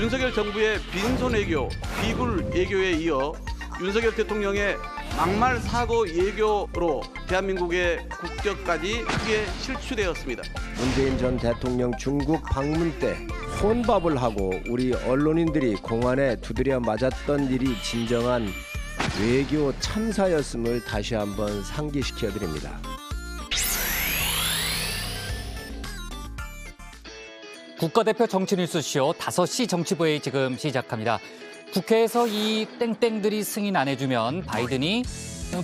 윤석열 정부의 빈손 외교, 비굴 외교에 이어 윤석열 대통령의 막말 사고 외교로 대한민국의 국격까지 크게 실추되었습니다. 문재인 전 대통령 중국 방문 때 혼밥을 하고 우리 언론인들이 공안에 두드려 맞았던 일이 진정한 외교 참사였음을 다시 한번 상기시켜 드립니다. 국가대표 정치뉴스쇼 5시 정치부회의 지금 시작합니다. 국회에서 이 땡땡들이 승인 안 해주면 바이든이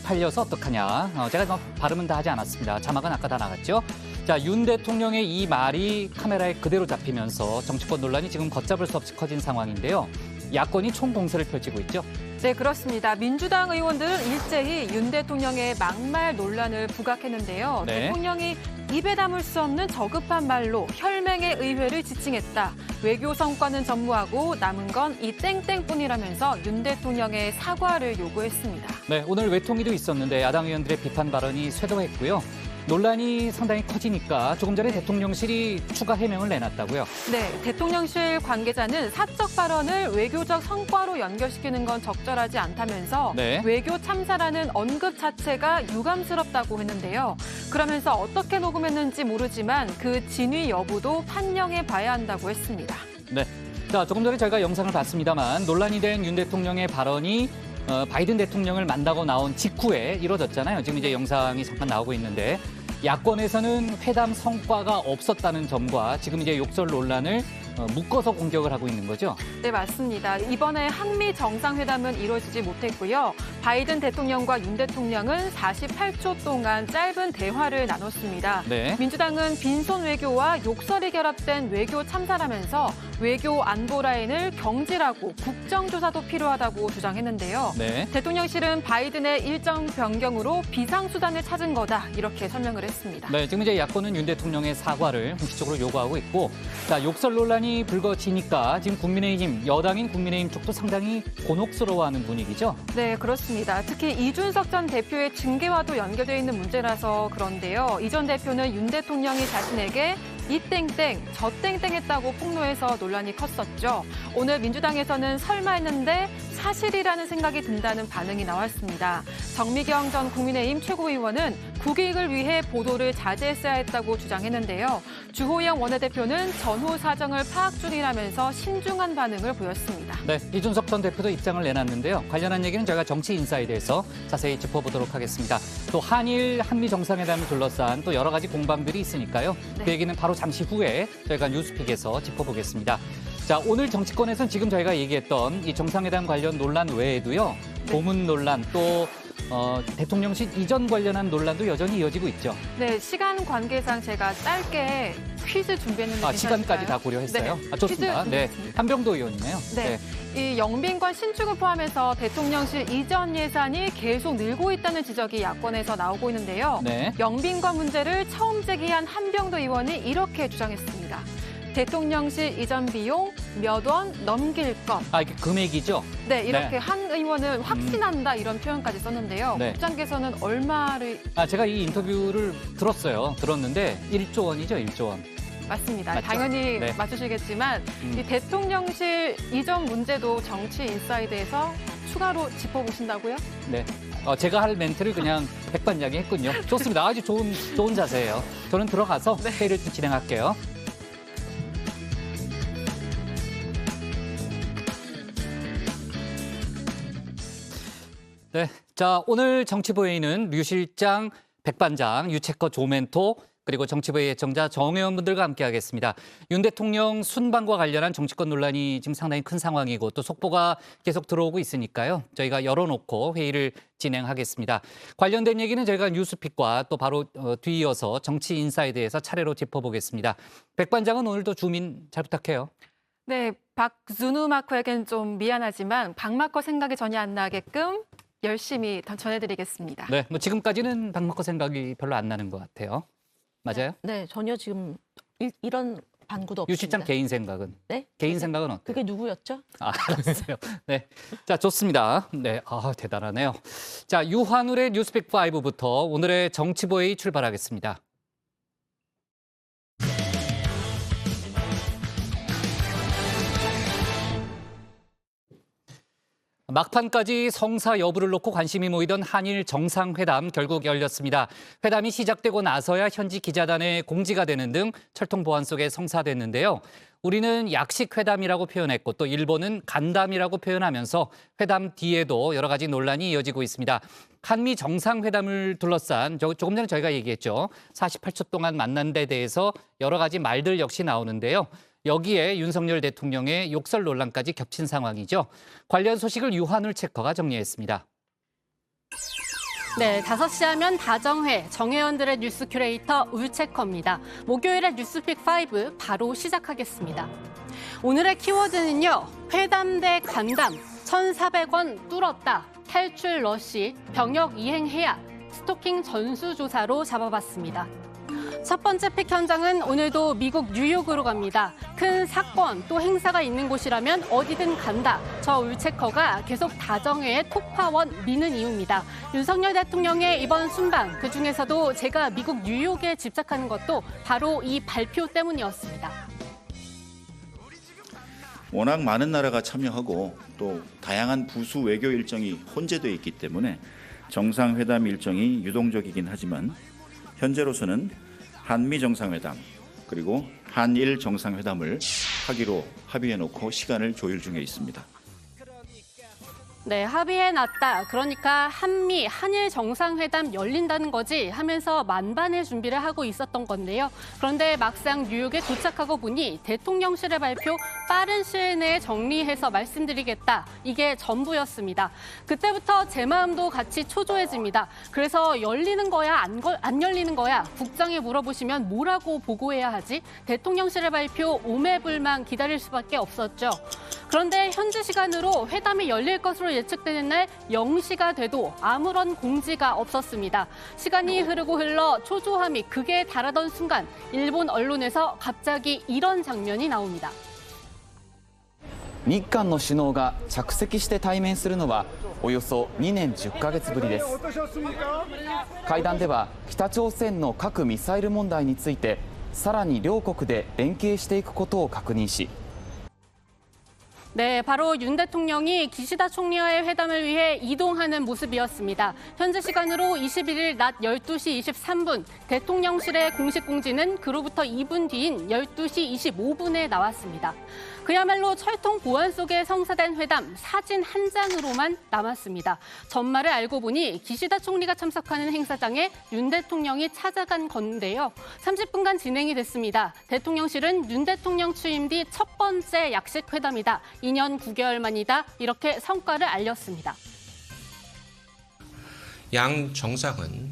팔려서 어떡하냐. 제가 발음은 다 하지 않았습니다. 자막은 아까 다 나갔죠. 자, 윤 대통령의 이 말이 카메라에 그대로 잡히면서 정치권 논란이 지금 걷잡을 수 없이 커진 상황인데요. 야권이 총공세를 펼치고 있죠. 네, 그렇습니다. 민주당 의원들은 일제히 윤 대통령의 막말 논란을 부각했는데요. 네. 대통령이 입에 담을 수 없는 저급한 말로 혈맹의 의회를 지칭했다. 외교 성과는 전무하고 남은 건 이 땡땡뿐이라면서 윤 대통령의 사과를 요구했습니다. 네, 오늘 외통위도 있었는데 야당 의원들의 비판 발언이 쇄도했고요. 논란이 상당히 커지니까 조금 전에 대통령실이 추가 해명을 내놨다고요. 네, 대통령실 관계자는 사적 발언을 외교적 성과로 연결시키는 건 적절하지 않다면서 네. 외교 참사라는 언급 자체가 유감스럽다고 했는데요. 그러면서 어떻게 녹음했는지 모르지만 그 진위 여부도 판명해 봐야 한다고 했습니다. 네, 자 조금 전에 저희가 영상을 봤습니다만 논란이 된 윤 대통령의 발언이 바이든 대통령을 만나고 나온 직후에 이뤄졌잖아요. 지금 이제 영상이 잠깐 나오고 있는데 야권에서는 회담 성과가 없었다는 점과 지금 이제 욕설 논란을 묶어서 공격을 하고 있는 거죠. 네, 맞습니다. 이번에 한미 정상회담은 이루어지지 못했고요. 바이든 대통령과 윤 대통령은 48초 동안 짧은 대화를 나눴습니다. 네. 민주당은 빈손 외교와 욕설이 결합된 외교 참사라면서 외교 안보 라인을 경질하고 국정조사도 필요하다고 주장했는데요. 네. 대통령실은 바이든의 일정 변경으로 비상수단을 찾은 거다 이렇게 설명을 했습니다. 네, 지금 이제 야권은 윤 대통령의 사과를 공식적으로 요구하고 있고, 자 욕설 논란이 불거지니까 지금 국민의힘 여당인 국민의힘 쪽도 상당히 곤혹스러워하는 분위기죠. 네, 그렇습니다. 특히 이준석 전 대표의 징계와도 연결되어 있는 문제라서 그런데요. 이 전 대표는 윤 대통령이 자신에게 이 땡땡, 저 땡땡 했다고 폭로해서 논란이 컸었죠. 오늘 민주당에서는 설마 했는데 사실이라는 생각이 든다는 반응이 나왔습니다. 정미경 전 국민의힘 최고위원은 국익을 위해 보도를 자제했어야 했다고 주장했는데요. 주호영 원내대표는 전후 사정을 파악 중이라면서 신중한 반응을 보였습니다. 네, 이준석 전 대표도 입장을 내놨는데요. 관련한 얘기는 저희가 정치인사이드에서 자세히 짚어보도록 하겠습니다. 또 한일, 한미 정상회담을 둘러싼 또 여러 가지 공방들이 있으니까요. 네. 그 얘기는 바로 잠시 후에 저희가 뉴스픽에서 짚어보겠습니다. 자, 오늘 정치권에서는 지금 저희가 얘기했던 이 정상회담 관련 논란 외에도요. 고문 논란 또 대통령실 이전 관련한 논란도 여전히 이어지고 있죠. 네, 시간 관계상 제가 짧게 퀴즈 준비했는데 시간까지 다 고려했어요? 네, 좋습니다. 퀴즈 네, 준비했습니다. 한병도 의원이네요. 네. 이 영빈관 신축을 포함해서 대통령실 이전 예산이 계속 늘고 있다는 지적이 야권에서 나오고 있는데요. 네. 영빈관 문제를 처음 제기한 한병도 의원이 이렇게 주장했습니다. 대통령실 이전 비용 몇 원 넘길 것. 이게 금액이죠? 네, 이렇게 네. 한 의원은 확신한다 이런 표현까지 썼는데요. 네. 국장께서는 얼마를 제가 이 인터뷰를 들었는데 1조 원이죠, 1조 원. 맞습니다. 맞죠? 당연히 네. 맞추시겠지만 이 대통령실 이전 문제도 정치 인사이드에서 추가로 짚어보신다고요? 네. 제가 할 멘트를 그냥 백반장이 했군요. 좋습니다. 아주 좋은 자세예요. 저는 들어가서 네. 회의를 좀 진행할게요. 네. 자, 오늘 정치부회의는 류 실장, 백반장, 유채커 조멘토, 그리고 정치부회의 애청자 정의원분들과 함께하겠습니다. 윤 대통령 순방과 관련한 정치권 논란이 지금 상당히 큰 상황이고 또 속보가 계속 들어오고 있으니까요. 저희가 열어놓고 회의를 진행하겠습니다. 관련된 얘기는 저희가 뉴스픽과 또 바로 뒤이어서 정치인사이드에서 차례로 짚어보겠습니다. 백반장은 오늘도 주민 잘 부탁해요. 네, 박준우 마커에겐 좀 미안하지만 박마커 생각이 전혀 안 나게끔 열심히 전해드리겠습니다. 네, 뭐 지금까지는 박마커 생각이 별로 안 나는 것 같아요. 맞아요? 네, 전혀 지금 이런 반구도 없습니다. 유 실장 개인 생각은? 네? 개인 생각은 어때요? 그게 누구였죠? 알았어요. 네. 자, 좋습니다. 네. 대단하네요. 자, 유한울의 뉴스픽 5부터 오늘의 정치부회의 출발하겠습니다. 막판까지 성사 여부를 놓고 관심이 모이던 한일 정상회담 결국 열렸습니다. 회담이 시작되고 나서야 현지 기자단에 공지가 되는 등 철통 보안 속에 성사됐는데요. 우리는 약식 회담이라고 표현했고 또 일본은 간담이라고 표현하면서 회담 뒤에도 여러 가지 논란이 이어지고 있습니다. 한미 정상회담을 둘러싼 조금 전에 저희가 얘기했죠. 48초 동안 만난 데 대해서 여러 가지 말들 역시 나오는데요. 여기에 윤석열 대통령의 욕설 논란까지 겹친 상황이죠. 관련 소식을 유한울 체커가 정리했습니다. 네, 5시 하면 다정회, 정혜원들의 뉴스 큐레이터 울체커입니다. 목요일의 뉴스픽5 바로 시작하겠습니다. 오늘의 키워드는요. 회담 대 간담, 1,400원 뚫었다, 탈출 러시, 병역 이행해야, 스토킹 전수조사로 잡아봤습니다. 첫 번째 픽 현장은 오늘도 미국 뉴욕으로 갑니다. 큰 사건 또 행사가 있는 곳이라면 어디든 간다. 저 울체커가 계속 다정회의 톱파원 미는 이유입니다. 윤석열 대통령의 이번 순방, 그중에서도 제가 미국 뉴욕에 집착하는 것도 바로 이 발표 때문이었습니다. 워낙 많은 나라가 참여하고 또 다양한 부수 외교 일정이 혼재되어 있기 때문에 정상회담 일정이 유동적이긴 하지만 현재로서는 한미 정상회담 그리고 한일 정상회담을 하기로 합의해놓고 시간을 조율 중에 있습니다. 네, 합의해놨다. 그러니까 한미, 한일 정상회담 열린다는 거지 하면서 만반의 준비를 하고 있었던 건데요. 그런데 막상 뉴욕에 도착하고 보니 대통령실의 발표 빠른 시일 내에 정리해서 말씀드리겠다. 이게 전부였습니다. 그때부터 제 마음도 같이 초조해집니다. 그래서 열리는 거야, 안 열리는 거야? 국장에 물어보시면 뭐라고 보고해야 하지? 대통령실의 발표 오매불망 기다릴 수밖에 없었죠. 그런데 현지 시간으로 회담이 열릴 것으로 예측되는 날 0시가 돼도 아무런 공지가 없었습니다. 시간이 흐르고 흘러 초조함이 극에 달하던 순간 일본 언론에서 갑자기 이런 장면이 나옵니다. 日韓の首脳が着席して対面するのはおよそ2年10ヶ月ぶりです。会談では北朝鮮の核・ミサイル問題についてさらに両国で連携していくことを確認し 네, 바로 윤 대통령이 기시다 총리와의 회담을 위해 이동하는 모습이었습니다. 현지 시간으로 21일 낮 12시 23분, 대통령실의 공식 공지는 그로부터 2분 뒤인 12시 25분에 나왔습니다. 그야말로 철통 보안 속에 성사된 회담 사진 한 장으로만 남았습니다. 전말을 알고 보니 기시다 총리가 참석하는 행사장에 윤 대통령이 찾아간 건데요. 30분간 진행이 됐습니다. 대통령실은 윤 대통령 취임 뒤 첫 번째 약식 회담이다. 2년 9개월 만이다. 이렇게 성과를 알렸습니다. 양 정상은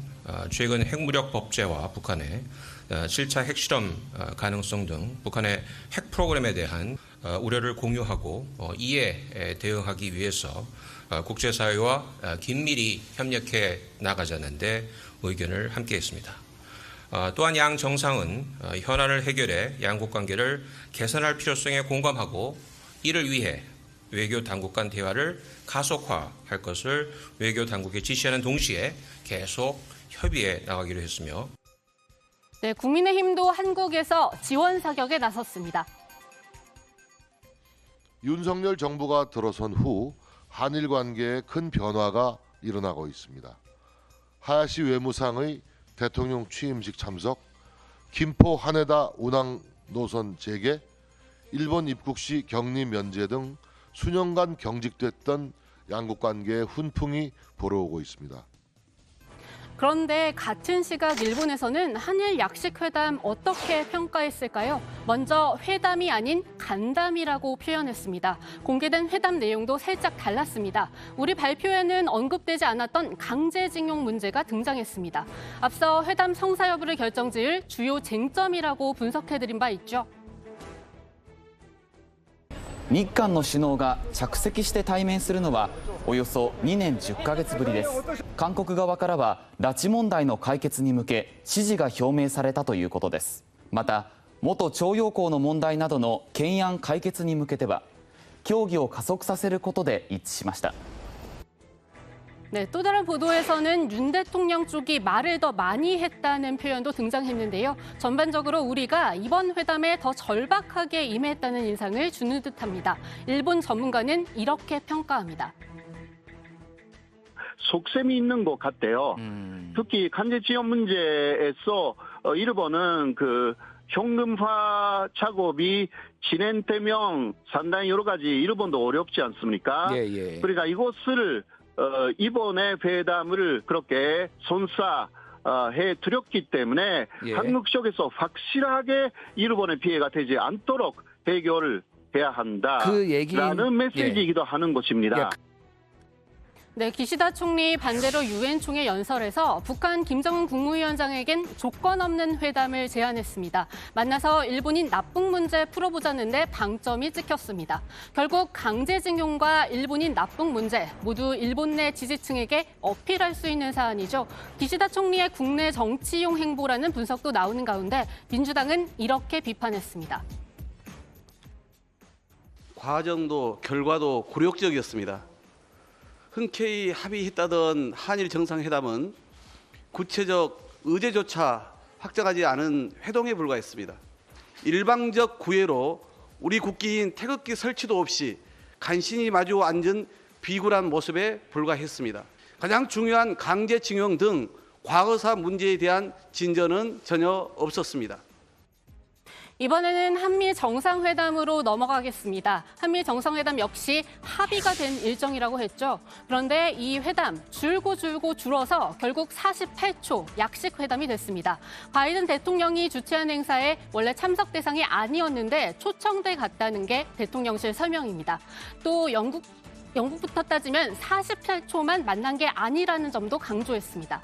최근 핵무력 법제와 북한의 7차 핵실험 가능성 등 북한의 핵 프로그램에 대한 우려를 공유하고 이에 대응하기 위해서 국제사회와 긴밀히 협력해 나가자는데 의견을 함께했습니다. 또한 양 정상은 현안을 해결해 양국 관계를 개선할 필요성에 공감하고 이를 위해 외교 당국 간 대화를 가속화할 것을 외교 당국에 지시하는 동시에 계속 협의해 나가기로 했으며 네, 국민의힘도 한국에서 지원 사격에 나섰습니다. 윤석열 정부가 들어선 후 한일 관계에 큰 변화가 일어나고 있습니다. 하야시 외무상의 대통령 취임식 참석, 김포 하네다 운항 노선 재개, 일본 입국 시 격리 면제 등 수년간 경직됐던 양국 관계의 훈풍이 불어오고 있습니다. 그런데 같은 시각 일본에서는 한일 약식 회담 어떻게 평가했을까요? 먼저 회담이 아닌 간담이라고 표현했습니다. 공개된 회담 내용도 살짝 달랐습니다. 우리 발표에는 언급되지 않았던 강제징용 문제가 등장했습니다. 앞서 회담 성사 여부를 결정지을 주요 쟁점이라고 분석해드린 바 있죠. 日韓の首脳が着席して対面するのはおよそ2年10ヶ月ぶりです。韓国側からは拉致問題の解決に向け支持が表明されたということです。また元徴用工の問題などの懸案解決に向けては協議を加速させることで一致しました。 네, 또 다른 보도에서는 윤 대통령 쪽이 말을 더 많이 했다는 표현도 등장했는데요. 전반적으로 우리가 이번 회담에 더 절박하게 임했다는 인상을 주는 듯합니다. 일본 전문가는 이렇게 평가합니다. 속셈이 있는 것 같아요. 특히 간제 지원 문제에서 일본은 그 현금화 작업이 진행되면 상당히 여러 가지 일본도 어렵지 않습니까? 예. 그러니까 이것을 이번에 회담을 그렇게 해 드렸기 때문에 예. 한국 쪽에서 확실하게 일본의 피해가 되지 않도록 해결을 해야 한다라는 메시지이기도 하는 것입니다. 네, 기시다 총리 반대로 유엔 총회 연설에서 북한 김정은 국무위원장에겐 조건 없는 회담을 제안했습니다. 만나서 일본인 납북 문제 풀어보자는데 방점이 찍혔습니다. 결국 강제징용과 일본인 납북 문제 모두 일본 내 지지층에게 어필할 수 있는 사안이죠. 기시다 총리의 국내 정치용 행보라는 분석도 나오는 가운데 민주당은 이렇게 비판했습니다. 과정도 결과도 굴욕적이었습니다. 흔쾌히 합의했다던 한일 정상회담은 구체적 의제조차 확정하지 않은 회동에 불과했습니다. 일방적 구애로 우리 국기인 태극기 설치도 없이 간신히 마주 앉은 비굴한 모습에 불과했습니다. 가장 중요한 강제징용 등 과거사 문제에 대한 진전은 전혀 없었습니다. 이번에는 한미 정상회담으로 넘어가겠습니다. 한미 정상회담 역시 합의가 된 일정이라고 했죠. 그런데 이 회담 줄고 줄어서 결국 48초 약식 회담이 됐습니다. 바이든 대통령이 주최한 행사에 원래 참석 대상이 아니었는데 초청돼 갔다는 게 대통령실 설명입니다. 또 영국부터 따지면 48초만 만난 게 아니라는 점도 강조했습니다.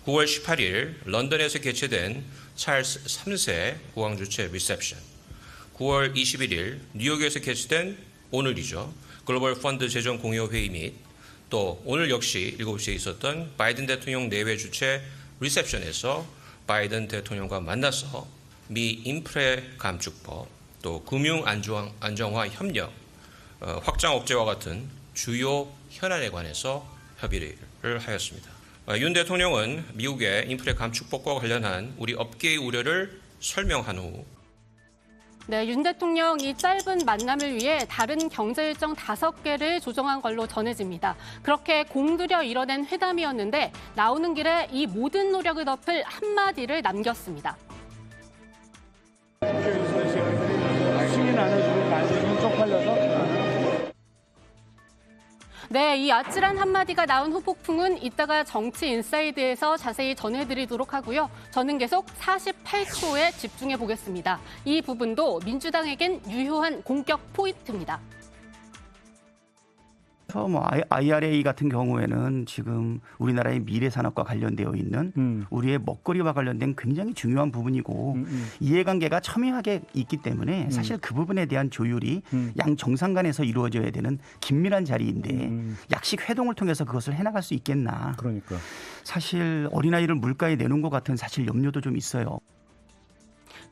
9월 18일 런던에서 개최된 찰스 3세 국왕 주최 리셉션, 9월 21일 뉴욕에서 개최된 오늘이죠. 글로벌 펀드 재정 공여 회의 및 또 오늘 역시 7시에 있었던 바이든 대통령 내외 주최 리셉션에서 바이든 대통령과 만나서 미 인프레 감축법, 또 금융 안정화 협력 확장 억제와 같은 주요 현안에 관해서 협의를 하였습니다. 윤 대통령은 미국의 인프레 감축법과 관련한 우리 업계의 우려를 설명한 후 네, 윤 대통령 이 짧은 만남을 위해 다른 경제 일정 5개를 조정한 걸로 전해집니다. 그렇게 공들여 이뤄낸 회담이었는데 나오는 길에 이 모든 노력을 덮을 한마디를 남겼습니다. 승인 안 해주고 완전히 쪽팔려서. 네, 이 아찔한 한마디가 나온 후폭풍은 이따가 정치 인사이드에서 자세히 전해드리도록 하고요. 저는 계속 48초에 집중해 보겠습니다. 이 부분도 민주당에겐 유효한 공격 포인트입니다. 뭐 IRA 같은 경우에는 지금 우리나라의 미래 산업과 관련되어 있는 우리의 먹거리와 관련된 굉장히 중요한 부분이고 이해관계가 첨예하게 있기 때문에 사실 그 부분에 대한 조율이 양 정상 간에서 이루어져야 되는 긴밀한 자리인데 약식 회동을 통해서 그것을 해나갈 수 있겠나. 그러니까 사실 어린아이를 물가에 내놓은 것 같은 사실 염려도 좀 있어요.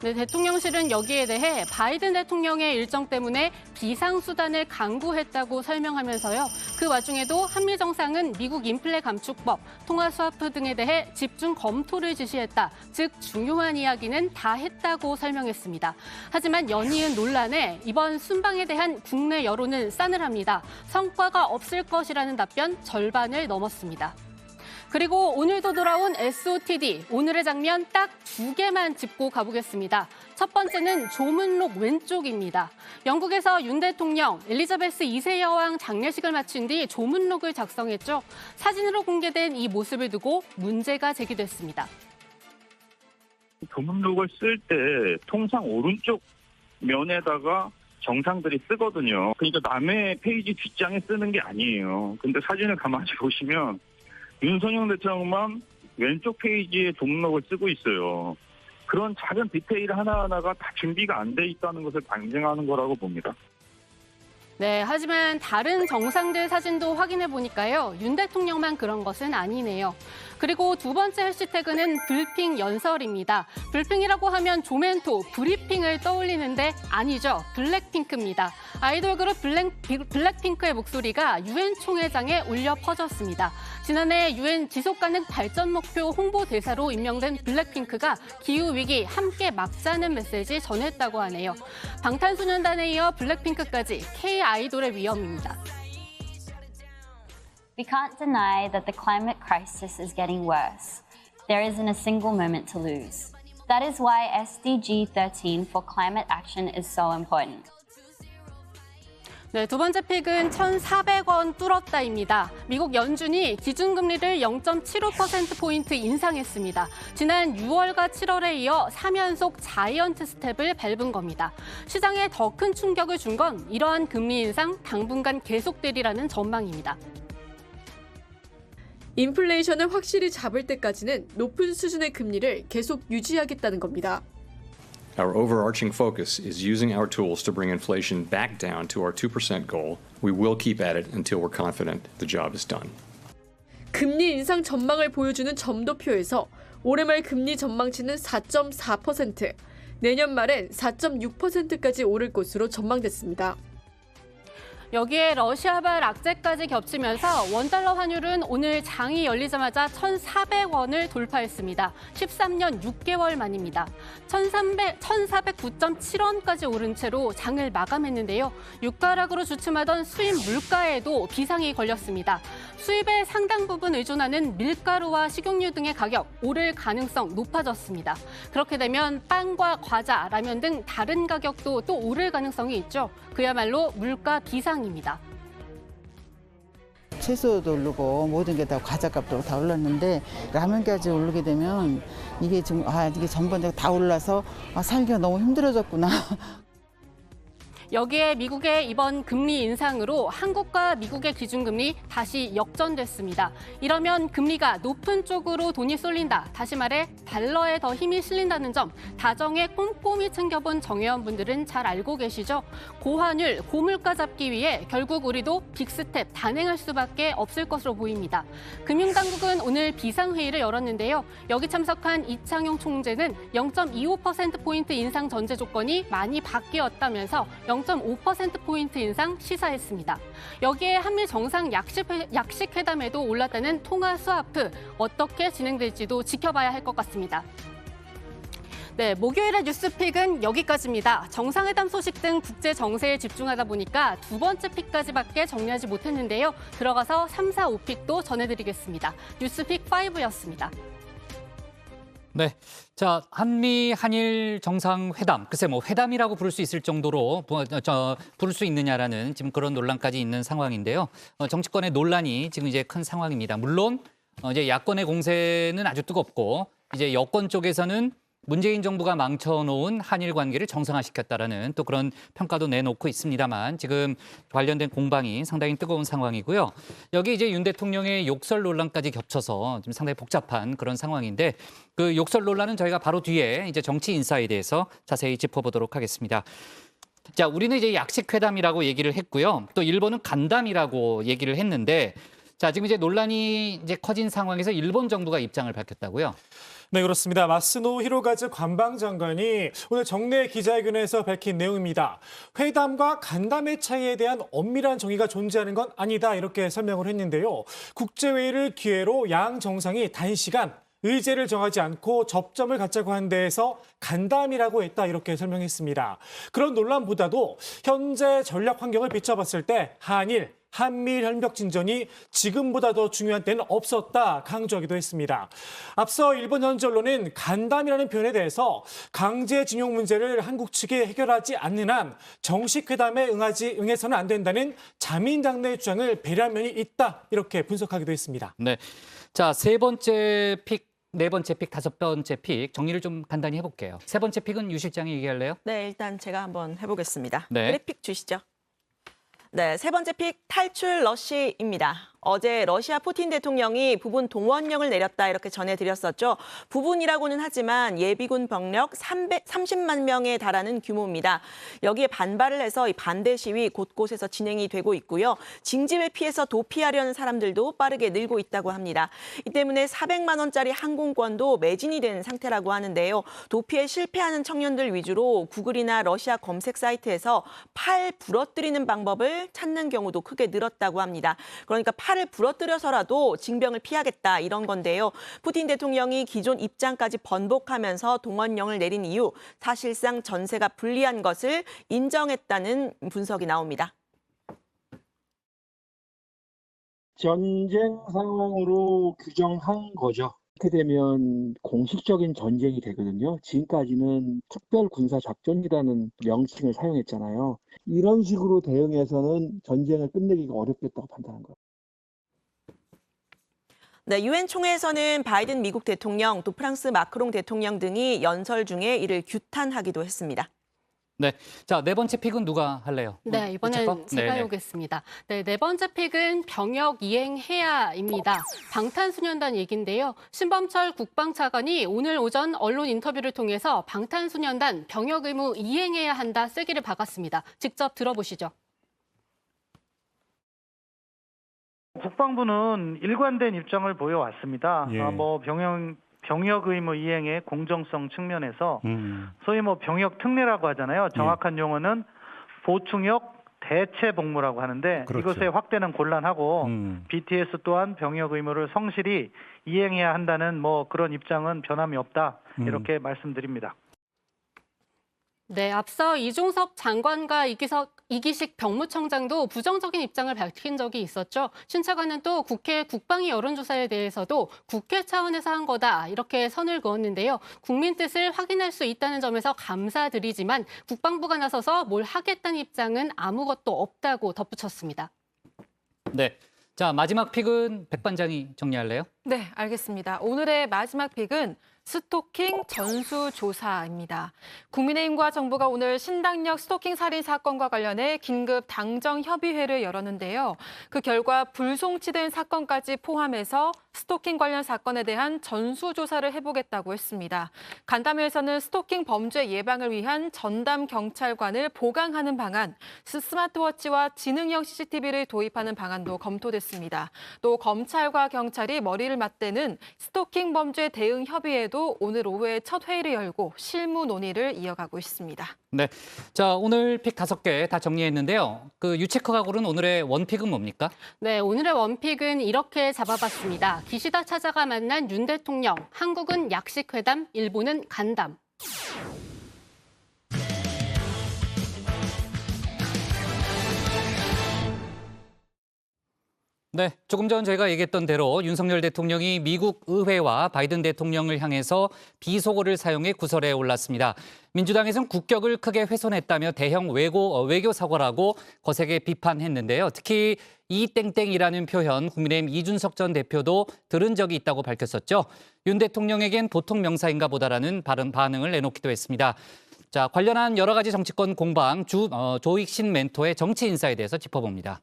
네, 대통령실은 여기에 대해 바이든 대통령의 일정 때문에 비상수단을 강구했다고 설명하면서요. 그 와중에도 한미 정상은 미국 인플레 감축법, 통화 스와프 등에 대해 집중 검토를 지시했다. 즉 중요한 이야기는 다 했다고 설명했습니다. 하지만 연이은 논란에 이번 순방에 대한 국내 여론은 싸늘합니다. 성과가 없을 것이라는 답변 절반을 넘었습니다. 그리고 오늘도 돌아온 SOTD, 오늘의 장면 딱 2개만 짚고 가보겠습니다. 첫 번째는 조문록 왼쪽입니다. 영국에서 윤 대통령, 엘리자베스 2세 여왕 장례식을 마친 뒤 조문록을 작성했죠. 사진으로 공개된 이 모습을 두고 문제가 제기됐습니다. 조문록을 쓸 때 통상 오른쪽 면에다가 정상들이 쓰거든요. 그러니까 남의 페이지 뒷장에 쓰는 게 아니에요. 근데 사진을 가만히 보시면 윤석열 대통령만 왼쪽 페이지에 조문록을 쓰고 있어요. 그런 작은 디테일 하나하나가 다 준비가 안 돼 있다는 것을 반증하는 거라고 봅니다. 네, 하지만 다른 정상들 사진도 확인해 보니까요. 윤 대통령만 그런 것은 아니네요. 그리고 두 번째 해시태그는 불핑 연설입니다. 불핑이라고 하면 조멘토, 브리핑을 떠올리는데 아니죠. 블랙핑크입니다. 아이돌 그룹 블랙핑크의 목소리가 유엔 총회장에 울려 퍼졌습니다. 지난해 유엔 지속가능 발전 목표 홍보대사로 임명된 블랙핑크가 기후위기 함께 막자는 메시지 전했다고 하네요. 방탄소년단에 이어 블랙핑크까지 K-아이돌의 위험입니다. We can't deny that the climate crisis is getting worse. There isn't a single moment to lose. That is why SDG 13 for climate action is so important. 네, 두 번째 픽은 1,400원 뚫었다입니다. 미국 연준이 기준금리를 0.75%포인트 인상했습니다. 지난 6월과 7월에 이어 3연속 자이언트 스텝을 밟은 겁니다. 시장에 더 큰 충격을 준 건 이러한 금리 인상 당분간 계속되리라는 전망입니다. 인플레이션을 확실히 잡을 때까지는 높은 수준의 금리를 계속 유지하겠다는 겁니다. Our overarching focus is using our tools to bring inflation back down to our 2% goal. We will keep at it until we're confident the job is done. 금리 인상 전망을 보여주는 점도표에서 올해 말 금리 전망치는 4.4%, 내년 말엔 4.6%까지 오를 것으로 전망됐습니다. 여기에 러시아발 악재까지 겹치면서 원달러 환율은 오늘 장이 열리자마자 1,400원을 돌파했습니다. 13년 6개월 만입니다. 1,409.7원까지 오른 채로 장을 마감했는데요. 유가락으로 주춤하던 수입 물가에도 비상이 걸렸습니다. 수입의 상당 부분 의존하는 밀가루와 식용유 등의 가격 오를 가능성 높아졌습니다. 그렇게 되면 빵과 과자, 라면 등 다른 가격도 또 오를 가능성이 있죠. 그야말로 물가 비상입니다. 채소도 오르고 모든 게 다 과자값도 다 올랐는데 라면까지 오르게 되면 이게 좀 이게 전반적으로 다 올라서 살기가 너무 힘들어졌구나. 여기에 미국의 이번 금리 인상으로 한국과 미국의 기준금리 다시 역전됐습니다. 이러면 금리가 높은 쪽으로 돈이 쏠린다. 다시 말해 달러에 더 힘이 실린다는 점 다정에 꼼꼼히 챙겨본 정회원분들은 잘 알고 계시죠? 고환율, 고물가 잡기 위해 결국 우리도 빅스텝 단행할 수밖에 없을 것으로 보입니다. 금융당국은 오늘 비상회의를 열었는데요. 여기 참석한 이창용 총재는 0.25%포인트 인상 전제 조건이 많이 바뀌었다면서 0.5%포인트 인상 시사했습니다. 여기에 한미 정상 약식회담에도 올랐다는 통화 스와프 어떻게 진행될지도 지켜봐야 할 것 같습니다. 네, 목요일의 뉴스픽은 여기까지입니다. 정상회담 소식 등 국제 정세에 집중하다 보니까 두 번째 픽까지밖에 정리하지 못했는데요. 들어가서 3, 4, 5픽도 전해드리겠습니다. 뉴스픽 5였습니다. 네, 자 한미 한일 정상회담, 글쎄 뭐 회담이라고 부를 수 있을 정도로 부를 수 있느냐라는 지금 그런 논란까지 있는 상황인데요. 정치권의 논란이 지금 이제 큰 상황입니다. 물론 이제 야권의 공세는 아주 뜨겁고 이제 여권 쪽에서는 문재인 정부가 망쳐놓은 한일 관계를 정상화시켰다라는 또 그런 평가도 내놓고 있습니다만 지금 관련된 공방이 상당히 뜨거운 상황이고요. 여기 이제 윤 대통령의 욕설 논란까지 겹쳐서 지금 상당히 복잡한 그런 상황인데 그 욕설 논란은 저희가 바로 뒤에 이제 정치 인사에 대해서 자세히 짚어보도록 하겠습니다. 자, 우리는 이제 약식회담이라고 얘기를 했고요. 또 일본은 간담이라고 얘기를 했는데 자, 지금 이제 논란이 이제 커진 상황에서 일본 정부가 입장을 밝혔다고요. 네, 그렇습니다. 마스노 히로가즈 관방장관이 오늘 정례 기자회견에서 밝힌 내용입니다. 회담과 간담회 차이에 대한 엄밀한 정의가 존재하는 건 아니다 이렇게 설명을 했는데요. 국제회의를 기회로 양 정상이 단시간 의제를 정하지 않고 접점을 갖자고 한 데에서 간담이라고 했다 이렇게 설명했습니다. 그런 논란보다도 현재 전략 환경을 비춰봤을 때 한미일 협력 진전이 지금보다 더 중요한 때는 없었다 강조하기도 했습니다. 앞서 일본 현지 언론은 간담이라는 표현에 대해서 강제징용 문제를 한국 측이 해결하지 않는 한 정식 회담에 응해서는 안 된다는 자민당내 주장을 배려한 면이 있다 이렇게 분석하기도 했습니다. 네, 자, 세 번째 픽, 네 번째 픽, 다섯 번째 픽 정리를 좀 간단히 해볼게요. 세 번째 픽은 유 실장이 얘기할래요? 네, 일단 제가 한번 해보겠습니다. 네. 그래픽 주시죠. 네, 세 번째 픽 탈출 러시입니다. 어제 러시아 푸틴 대통령이 부분 동원령을 내렸다 이렇게 전해드렸었죠. 부분이라고는 하지만 예비군 병력 30만 명에 달하는 규모입니다. 여기에 반발을 해서 이 반대 시위 곳곳에서 진행이 되고 있고요. 징집에 피해서 도피하려는 사람들도 빠르게 늘고 있다고 합니다. 이 때문에 400만 원짜리 항공권도 매진이 된 상태라고 하는데요. 도피에 실패하는 청년들 위주로 구글이나 러시아 검색 사이트에서 팔 부러뜨리는 방법을 찾는 경우도 크게 늘었다고 합니다. 그러니까 팔을 부러뜨려서라도 징병을 피하겠다 이런 건데요. 푸틴 대통령이 기존 입장까지 번복하면서 동원령을 내린 이후 사실상 전세가 불리한 것을 인정했다는 분석이 나옵니다. 전쟁 상황으로 규정한 거죠. 이렇게 되면 공식적인 전쟁이 되거든요. 지금까지는 특별군사작전이라는 명칭을 사용했잖아요. 이런 식으로 대응해서는 전쟁을 끝내기가 어렵겠다고 판단한 거예요. 네, 유엔 총회에서는 바이든 미국 대통령, 또 프랑스 마크롱 대통령 등이 연설 중에 이를 규탄하기도 했습니다. 네, 자, 네 번째 픽은 누가 할래요? 네, 이번엔 제가 해오겠습니다. 네, 네 번째 픽은 병역 이행해야입니다. 방탄소년단 얘기인데요. 신범철 국방차관이 오늘 오전 언론 인터뷰를 통해서 방탄소년단 병역 의무 이행해야 한다 세기를 박았습니다. 직접 들어보시죠. 국방부는 일관된 입장을 보여왔습니다. 예. 병역 의무 이행의 공정성 측면에서 소위 병역 특례라고 하잖아요. 정확한 용어는 보충역 대체 복무라고 하는데 그렇죠. 이것의 확대는 곤란하고 BTS 또한 병역 의무를 성실히 이행해야 한다는 그런 입장은 변함이 없다. 이렇게 말씀드립니다. 네, 앞서 이종섭 장관과 이기식 병무청장도 부정적인 입장을 밝힌 적이 있었죠. 신 차관은 또 국회 국방위 여론조사에 대해서도 국회 차원에서 한 거다 이렇게 선을 그었는데요. 국민 뜻을 확인할 수 있다는 점에서 감사드리지만 국방부가 나서서 뭘 하겠다는 입장은 아무것도 없다고 덧붙였습니다. 네, 자, 마지막 픽은 백 반장이 정리할래요? 네, 알겠습니다. 오늘의 마지막 픽은 스토킹 전수조사입니다. 국민의힘과 정부가 오늘 신당역 스토킹 살인 사건과 관련해 긴급 당정협의회를 열었는데요. 그 결과 불송치된 사건까지 포함해서 스토킹 관련 사건에 대한 전수조사를 해보겠다고 했습니다. 간담회에서는 스토킹 범죄 예방을 위한 전담 경찰관을 보강하는 방안, 스마트워치와 지능형 CCTV를 도입하는 방안도 검토됐습니다. 또 검찰과 경찰이 머리를 맞대는 스토킹 범죄 대응 협의회도 오늘 오후에 첫 회의를 열고 실무 논의를 이어가고 있습니다. 네, 자, 오늘 픽 5개 다 정리했는데요. 그 유체커가 고른 오늘의 원픽은 뭡니까? 네, 오늘의 원픽은 이렇게 잡아봤습니다. 기시다 찾아가 만난 윤 대통령, 한국은 약식회담, 일본은 간담. 네, 조금 전 저희가 얘기했던 대로 윤석열 대통령이 미국 의회와 바이든 대통령을 향해서 비속어를 사용해 구설에 올랐습니다. 민주당에서는 국격을 크게 훼손했다며 대형 외교 사과라고 거세게 비판했는데요. 특히 이 땡땡이라는 표현 국민의힘 이준석 전 대표도 들은 적이 있다고 밝혔었죠. 윤 대통령에겐 보통 명사인가 보다라는 반응을 내놓기도 했습니다. 자, 관련한 여러 가지 정치권 공방 조익신 멘토의 정치 인사에 대해서 짚어봅니다.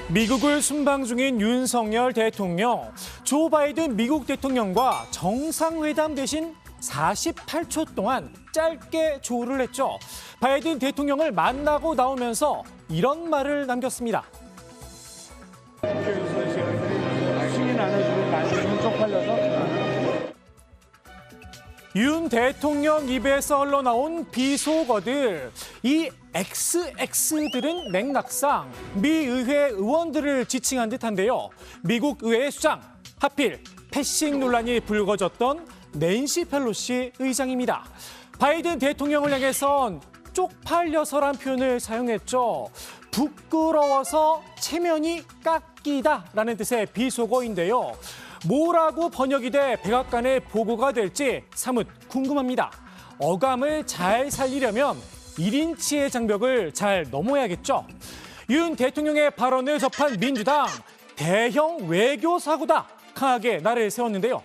미국을 순방 중인 윤석열 대통령, 조 바이든 미국 대통령과 정상회담 대신 48초 동안 짧게 조우를 했죠. 바이든 대통령을 만나고 나오면서 이런 말을 남겼습니다. 승인 안 해주고 나중에 쪽팔려서 윤 대통령 입에서 흘러나온 비속어들, 이 XX들은 맥락상 미 의회 의원들을 지칭한 듯한데요. 미국 의회의 수장, 하필 패싱 논란이 불거졌던 낸시 펠로시 의장입니다. 바이든 대통령을 향해선 쪽팔려서란 표현을 사용했죠. 부끄러워서 체면이 깎이다라는 뜻의 비속어인데요. 뭐라고 번역이 돼 백악관에 보고가 될지 사뭇 궁금합니다. 어감을 잘 살리려면 1인치의 장벽을 잘 넘어야겠죠. 윤 대통령의 발언을 접한 민주당, 대형 외교 사고다 강하게 날을 세웠는데요.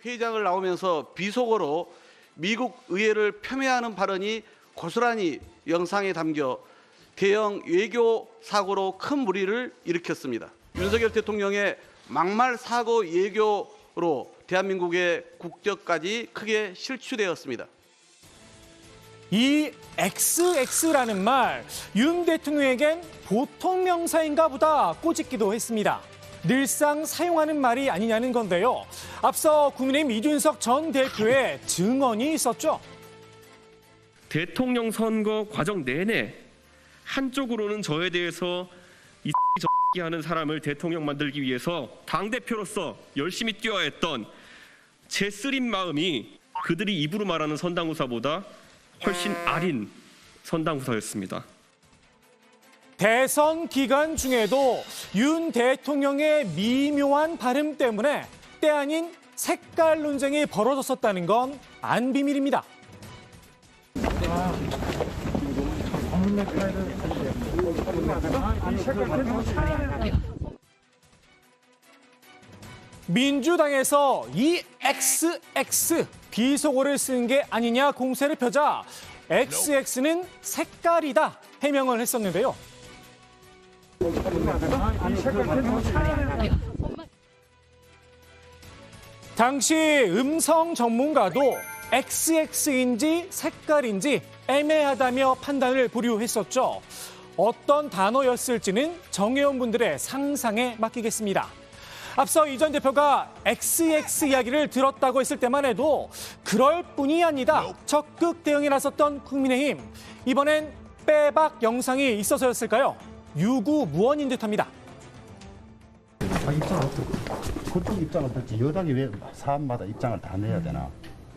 회장을 나오면서 비속어로 미국 의회를 폄훼하는 발언이 고스란히 영상에 담겨 대형 외교 사고로 큰 물의를 일으켰습니다. 윤석열 대통령의 막말 사고 예교로 대한민국의 국격까지 크게 실추되었습니다. 이 XX라는 말, 윤 대통령에겐 보통 명사인가 보다 꼬집기도 했습니다. 늘상 사용하는 말이 아니냐는 건데요. 앞서 국민의힘 이준석 전 대표의 증언이 있었죠. 대통령 선거 과정 내내 한쪽으로는 저에 대해서 이 하는 사람을 대통령 만들기 위해서 당대표로서 열심히 뛰어야 했던 제 쓰린 마음이 그들이 입으로 말하는 선당후사보다 훨씬 아린 선당 후사였습니다. 대선 기간 중에도 윤 대통령의 미묘한 발음 때문에 때 아닌 색깔 논쟁이 벌어졌었다는 건 안 비밀입니다. 민주당에서 이 XX 비속어를 쓴 게 아니냐 공세를 펴자 XX는 색깔이다 해명을 했었는데요. 당시 음성 전문가도 XX인지 색깔인지 애매하다며 판단을 보류했었죠. 어떤 단어였을지는 정의원 분들의 상상에 맡기겠습니다. 앞서 이 전 대표가 XX 이야기를 들었다고 했을 때만 해도 그럴 뿐이 아니다 적극 대응에 나섰던 국민의힘. 이번엔 빼박 영상이 있어서였을까요? 유구무원인 듯합니다. 입장 어떨지, 그쪽 입장 어떨지, 여당이 왜 사안마다 입장을 다 내야 되나?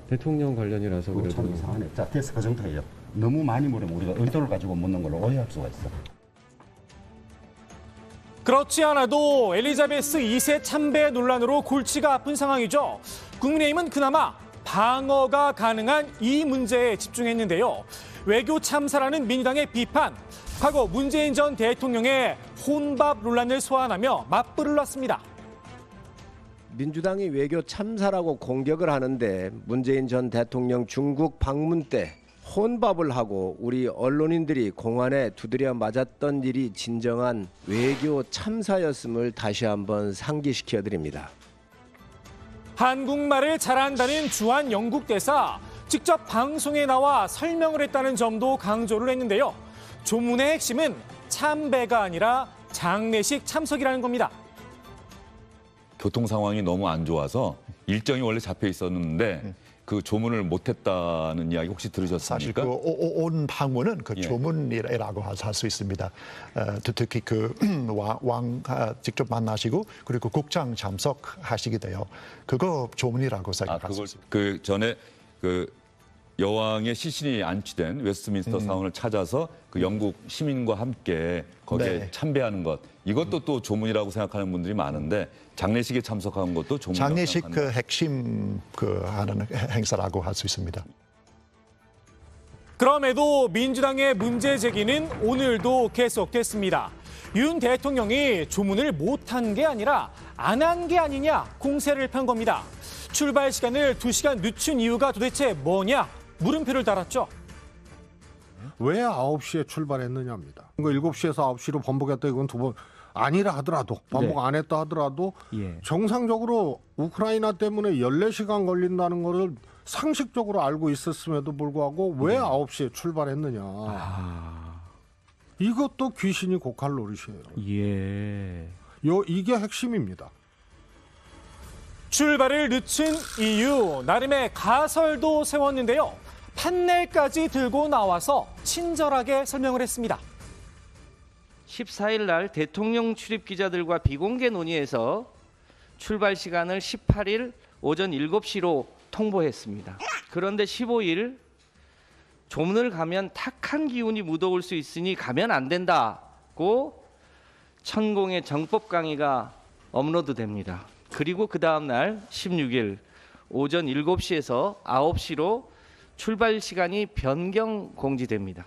대통령 관련이라서 그래도 참 이상하네. 자, 됐어. 그 정도예요. 너무 많이 물으면 우리가 의도를 가지고 묻는 걸로 오해할 수가 있어. 그렇지 않아도 엘리자베스 2세 참배 논란으로 골치가 아픈 상황이죠. 국민의힘은 그나마 방어가 가능한 이 문제에 집중했는데요. 외교 참사라는 민주당의 비판, 과거 문재인 전 대통령의 혼밥 논란을 소환하며 맞불을 놨습니다. 민주당이 외교 참사라고 공격을 하는데 문재인 전 대통령 중국 방문 때 혼밥을 하고 우리 언론인들이 공안에 두드려 맞았던 일이 진정한 외교 참사였음을 다시 한번 상기시켜 드립니다. 한국말을 잘한다는 주한 영국 대사, 직접 방송에 나와 설명을 했다는 점도 강조를 했는데요. 조문의 핵심은 참배가 아니라 장례식 참석이라는 겁니다. 교통 상황이 너무 안 좋아서 일정이 원래 잡혀 있었는데 그 조문을 못했다는 이야기 혹시 들으셨습니까? 사실 그 온 방문은 그 조문이라고 할 수 있습니다. 특히 그 왕 직접 만나시고 그리고 국장 참석하시게 돼요. 그거 조문이라고 생각할 수 있습니다. 그 전에 그 여왕의 시신이 안치된 웨스트민스터 사원을 찾아서 그 영국 시민과 함께 거기에 참배하는 것, 이것도 또 조문이라고 생각하는 분들이 많은데 장례식에 참석한 것도 조문이라고 장례식 생각합니다. 그 핵심 그 하는 행사라고 할 수 있습니다. 그럼에도 민주당의 문제 제기는 오늘도 계속됐습니다. 윤 대통령이 조문을 못한 게 아니라 안 한 게 아니냐 공세를 편 겁니다. 출발 시간을 2시간 늦춘 이유가 도대체 뭐냐 물음표를 달았죠. 왜 9시에 출발했느냐입니다. 7시에서 9시로 번복했다 이건 두 번 아니라 하더라도 번복 안 했다 하더라도 정상적으로 우크라이나 때문에 14시간 걸린다는 거를 상식적으로 알고 있었음에도 불구하고 왜 9시에 출발했느냐. 이것도 귀신이 고칼 노릇이에요. 이게 핵심입니다. 출발을 늦춘 이유, 나름의 가설도 세웠는데요. 판넬까지 들고 나와서 친절하게 설명을 했습니다. 14일 날 대통령 출입 기자들과 비공개 논의에서 출발 시간을 18일 오전 7시로 통보했습니다. 그런데 15일 조문을 가면 탁한 기운이 묻어올 수 있으니 가면 안 된다고 천공의 정법 강의가 업로드됩니다. 그리고 그 다음 날 16일 오전 7시에서 9시로 출발 시간이 변경 공지됩니다.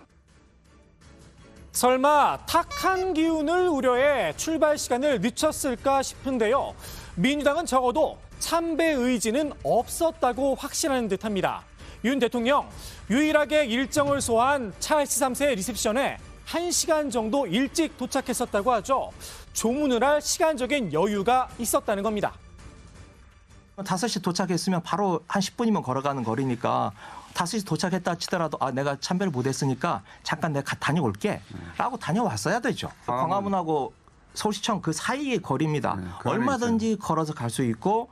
설마 탁한 기운을 우려해 출발 시간을 늦췄을까 싶은데요. 민주당은 적어도 참배 의지는 없었다고 확신하는 듯합니다. 윤 대통령 유일하게 일정을 소화한 찰스 3세 리셉션에 1시간 정도 일찍 도착했었다고 하죠. 조문을 할 시간적인 여유가 있었다는 겁니다. 5시 도착했으면 바로 한 10분이면 걸어가는 거리니까 5시 도착했다 치더라도 내가 참배를 못했으니까 잠깐 내가 다녀올게 라고 다녀왔어야 되죠. 광화문하고 서울시청 그 사이의 거리입니다. 얼마든지 걸어서 갈 수 있고.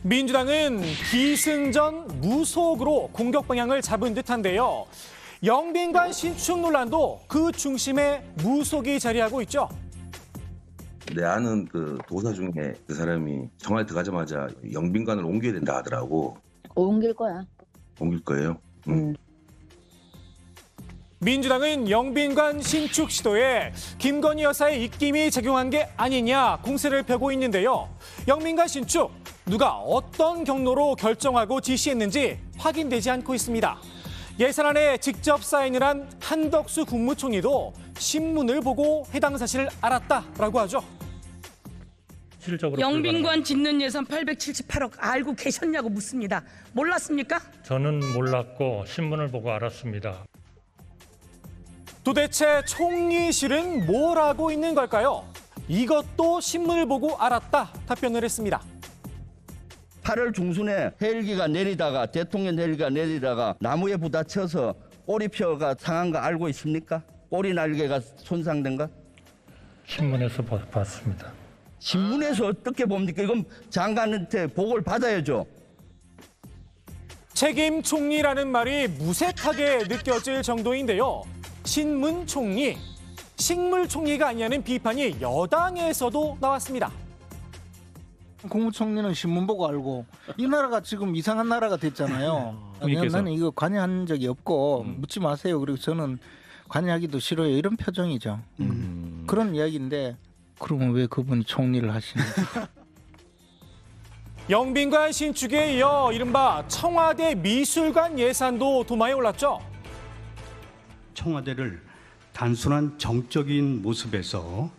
민주당은 기승전 무속으로 공격 방향을 잡은 듯한데요. 영빈관 신축 논란도 그 중심에 무속이 자리하고 있죠. 내 아는 그 도사 중에 그 사람이 정말 들어가자마자 영빈관을 옮겨야 된다 하더라고. 옮길 거야. 옮길 거예요? 민주당은 영빈관 신축 시도에 김건희 여사의 입김이 작용한 게 아니냐 공세를 펴고 있는데요. 영빈관 신축 누가 어떤 경로로 결정하고 지시했는지 확인되지 않고 있습니다. 예산안에 직접 사인을 한 한덕수 국무총리도 신문을 보고 해당 사실을 알았다라고 하죠. 영빈관 짓는 예산 878억 알고 계셨냐고 묻습니다. 몰랐습니까? 저는 몰랐고 신문을 보고 알았습니다. 도대체 총리실은 뭘 하고 있는 걸까요? 이것도 신문을 보고 알았다 답변을 했습니다. 8월 중순에 헬기가 내리다가 대통령 헬기가 내리다가 나무에 부딪혀서 꼬리표가 상한 거 알고 있습니까? 꼬리 날개가 손상된 것? 신문에서 봤습니다. 신문에서 어떻게 봅니까? 이건 장관한테 보고를 받아야죠. 책임 총리라는 말이 무색하게 느껴질 정도인데요. 신문 총리, 식물 총리가 아니냐는 비판이 여당에서도 나왔습니다. 국무총리는 신문 보고 알고 이 나라가 지금 이상한 나라가 됐잖아요. 나는 이거 관여한 적이 없고 묻지 마세요. 그리고 저는 관여하기도 싫어요. 이런 표정이죠. 그런 이야기인데 그러면 왜 그분이 총리를 하시는지. 영빈관 신축에 이어 이른바 청와대 미술관 예산도 도마에 올랐죠. 청와대를 단순한 정적인 모습에서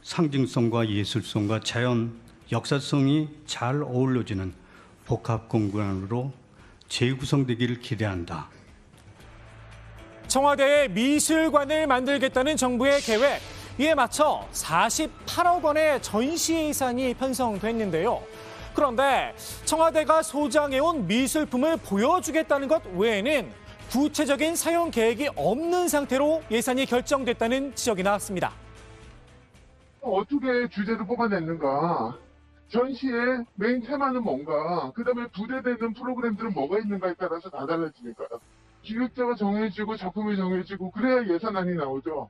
상징성과 예술성과 자연, 역사성이 잘 어우러지는 복합 공간으로 재구성되기를 기대한다. 청와대에 미술관을 만들겠다는 정부의 계획, 이에 맞춰 48억 원의 전시 예산이 편성됐는데요. 그런데 청와대가 소장해온 미술품을 보여주겠다는 것 외에는 구체적인 사용 계획이 없는 상태로 예산이 결정됐다는 지적이 나왔습니다. 어떻게 주제를 뽑아냈는가, 전시의 메인 테마는 뭔가, 그다음에 부대되는 프로그램들은 뭐가 있는가에 따라서 다 달라지니까요. 기획자가 정해지고 작품이 정해지고 그래야 예산안이 나오죠.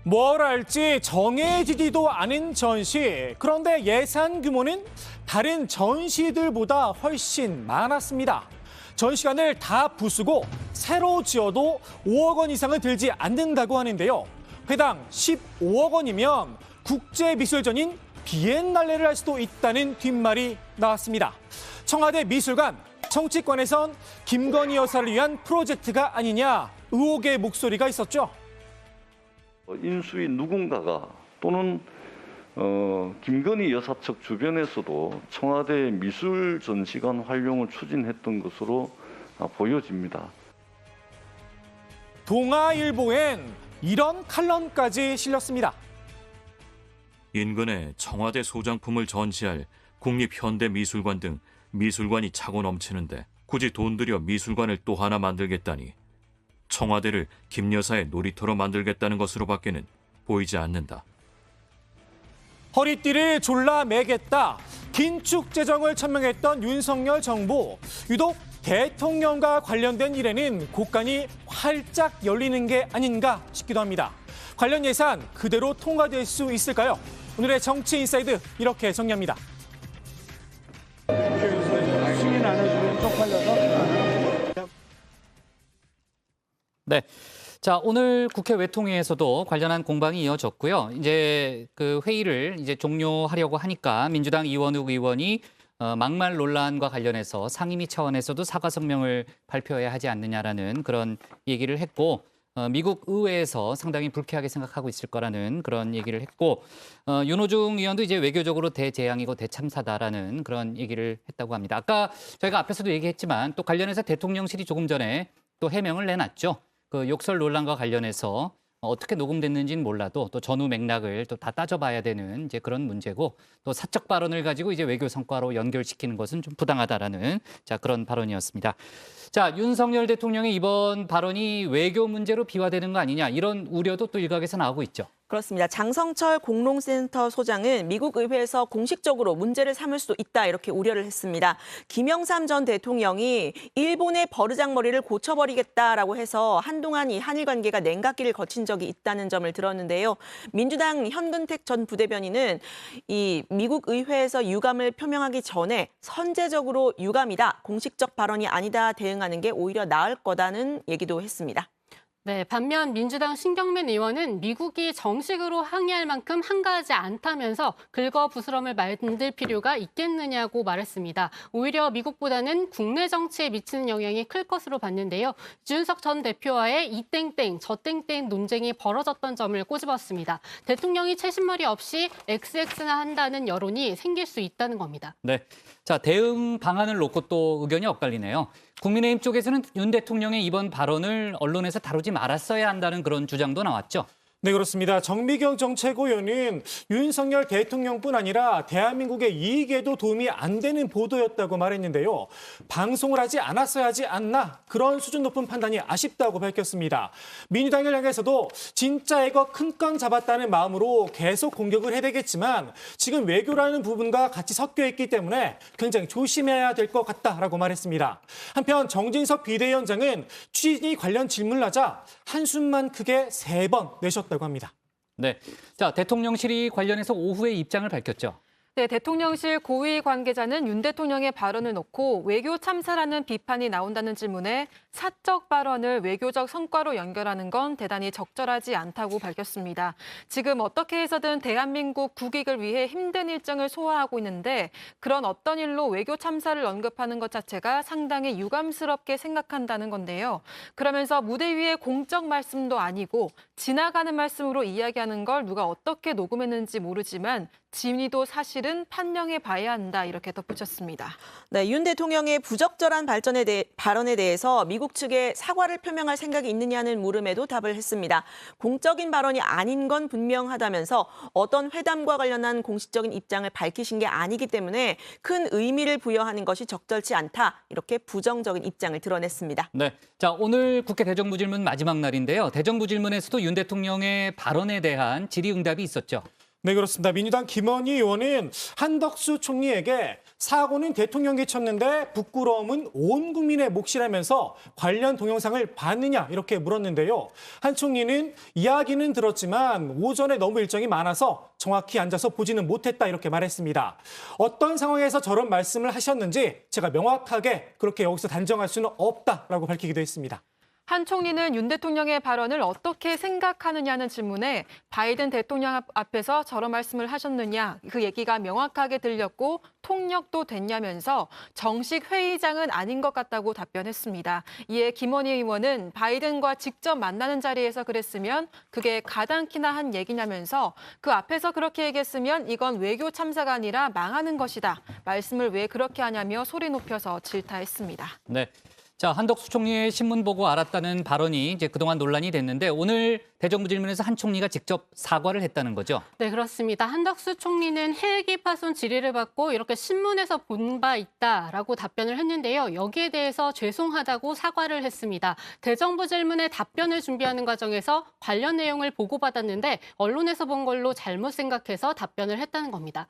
뭘 할지 정해지지도 않은 전시. 그런데 예산 규모는 다른 전시들보다 훨씬 많았습니다. 전시관을 다 부수고 새로 지어도 5억 원 이상은 들지 않는다고 하는데요. 회당 15억 원이면 국제미술전인 비엔날레를 할 수도 있다는 뒷말이 나왔습니다. 청와대 미술관, 정치권에선 김건희 여사를 위한 프로젝트가 아니냐 의혹의 목소리가 있었죠. 인수위 누군가가 또는 김건희 여사 측 주변에서도 청와대 미술 전시관 활용을 추진했던 것으로 보여집니다. 동아일보엔 이런 칼럼까지 실렸습니다. 인근에 청와대 소장품을 전시할 국립현대미술관 등 미술관이 차고 넘치는데 굳이 돈 들여 미술관을 또 하나 만들겠다니 청와대를 김 여사의 놀이터로 만들겠다는 것으로밖에는 보이지 않는다. 허리띠를 졸라매겠다. 긴축 재정을 천명했던 윤석열 정부. 유독 대통령과 관련된 일에는 곳간이 활짝 열리는 게 아닌가 싶기도 합니다. 관련 예산 그대로 통과될 수 있을까요? 오늘의 정치 인사이드 이렇게 정리합니다. 승인 안 해주면 쪽팔려서. 네. 자, 오늘 국회 외통위에서도 관련한 공방이 이어졌고요. 이제 그 회의를 이제 종료하려고 하니까 민주당 이원욱 의원이 막말 논란과 관련해서 상임위 차원에서도 사과 성명을 발표해야 하지 않느냐라는 그런 얘기를 했고, 미국 의회에서 상당히 불쾌하게 생각하고 있을 거라는 그런 얘기를 했고, 윤호중 의원도 이제 외교적으로 대재앙이고 대참사다라는 그런 얘기를 했다고 합니다. 아까 저희가 앞에서도 얘기했지만 또 관련해서 대통령실이 조금 전에 또 해명을 내놨죠. 그 욕설 논란과 관련해서 어떻게 녹음됐는지는 몰라도 또 전후 맥락을 또 다 따져봐야 되는 이제 그런 문제고, 또 사적 발언을 가지고 이제 외교 성과로 연결시키는 것은 좀 부당하다라는 자 그런 발언이었습니다. 자, 윤석열 대통령의 이번 발언이 외교 문제로 비화되는 거 아니냐 이런 우려도 또 일각에서 나오고 있죠. 그렇습니다. 장성철 공론센터 소장은 미국 의회에서 공식적으로 문제를 삼을 수도 있다 이렇게 우려를 했습니다. 김영삼 전 대통령이 일본의 버르장머리를 고쳐버리겠다라고 해서 한동안 이 한일 관계가 냉각기를 거친 적이 있다는 점을 들었는데요. 민주당 현근택 전 부대변인은 이 미국 의회에서 유감을 표명하기 전에 선제적으로 유감이다, 공식적 발언이 아니다 대응하는 게 오히려 나을 거다는 얘기도 했습니다. 네, 반면 민주당 신경민 의원은 미국이 정식으로 항의할 만큼 한가하지 않다면서 긁어부스럼을 만들 필요가 있겠느냐고 말했습니다. 오히려 미국보다는 국내 정치에 미치는 영향이 클 것으로 봤는데요. 이준석 전 대표와의 이 땡땡, 저 땡땡 논쟁이 벌어졌던 점을 꼬집었습니다. 대통령이 채신머리 없이 XX나 한다는 여론이 생길 수 있다는 겁니다. 네, 자 대응 방안을 놓고 또 의견이 엇갈리네요. 국민의힘 쪽에서는 윤 대통령의 이번 발언을 언론에서 다루지 말았어야 한다는 그런 주장도 나왔죠. 네, 그렇습니다. 정미경 정 최고위원은 윤석열 대통령뿐 아니라 대한민국의 이익에도 도움이 안 되는 보도였다고 말했는데요. 방송을 하지 않았어야 하지 않나, 그런 수준 높은 판단이 아쉽다고 밝혔습니다. 민주당을 향해서도 진짜 이거 큰 건 잡았다는 마음으로 계속 공격을 해야 되겠지만 지금 외교라는 부분과 같이 섞여 있기 때문에 굉장히 조심해야 될 것 같다라고 말했습니다. 한편 정진석 비대위원장은 취진이 관련 질문을 하자 한숨만 크게 3번 내셨다고 합니다. 네, 자 대통령실이 관련해서 오후에 입장을 밝혔죠. 네, 대통령실 고위 관계자는 윤 대통령의 발언을 놓고 외교 참사라는 비판이 나온다는 질문에 사적 발언을 외교적 성과로 연결하는 건 대단히 적절하지 않다고 밝혔습니다. 지금 어떻게 해서든 대한민국 국익을 위해 힘든 일정을 소화하고 있는데 그런 어떤 일로 외교 참사를 언급하는 것 자체가 상당히 유감스럽게 생각한다는 건데요. 그러면서 무대 위의 공적 말씀도 아니고 지나가는 말씀으로 이야기하는 걸 누가 어떻게 녹음했는지 모르지만 진위도 사실은 판명해 봐야 한다 이렇게 덧붙였습니다. 네, 윤 대통령의 부적절한 발언에 대해서 미국 측에 사과를 표명할 생각이 있느냐는 물음에도 답을 했습니다. 공적인 발언이 아닌 건 분명하다면서 어떤 회담과 관련한 공식적인 입장을 밝히신 게 아니기 때문에 큰 의미를 부여하는 것이 적절치 않다 이렇게 부정적인 입장을 드러냈습니다. 네, 자 오늘 국회 대정부질문 마지막 날인데요. 대정부질문에서도 윤 대통령의 발언에 대한 질의응답이 있었죠. 네, 그렇습니다. 민주당 김원희 의원은 한덕수 총리에게 사고는 대통령이 쳤는데 부끄러움은 온 국민의 몫이라면서 관련 동영상을 봤느냐 이렇게 물었는데요. 한 총리는 이야기는 들었지만 오전에 너무 일정이 많아서 정확히 앉아서 보지는 못했다 이렇게 말했습니다. 어떤 상황에서 저런 말씀을 하셨는지 제가 명확하게 그렇게 여기서 단정할 수는 없다라고 밝히기도 했습니다. 한 총리는 윤 대통령의 발언을 어떻게 생각하느냐는 질문에 바이든 대통령 앞에서 저런 말씀을 하셨느냐, 그 얘기가 명확하게 들렸고 통역도 됐냐면서 정식 회의장은 아닌 것 같다고 답변했습니다. 이에 김원희 의원은 바이든과 직접 만나는 자리에서 그랬으면 그게 가당키나 한 얘기냐면서 그 앞에서 그렇게 얘기했으면 이건 외교 참사가 아니라 망하는 것이다. 말씀을 왜 그렇게 하냐며 소리 높여서 질타했습니다. 네. 자, 한덕수 총리의 신문 보고 알았다는 발언이 이제 그동안 논란이 됐는데 오늘 대정부 질문에서 한 총리가 직접 사과를 했다는 거죠. 네, 그렇습니다. 한덕수 총리는 헬기 파손 질의를 받고 이렇게 신문에서 본 바 있다라고 답변을 했는데요. 여기에 대해서 죄송하다고 사과를 했습니다. 대정부 질문에 답변을 준비하는 과정에서 관련 내용을 보고받았는데 언론에서 본 걸로 잘못 생각해서 답변을 했다는 겁니다.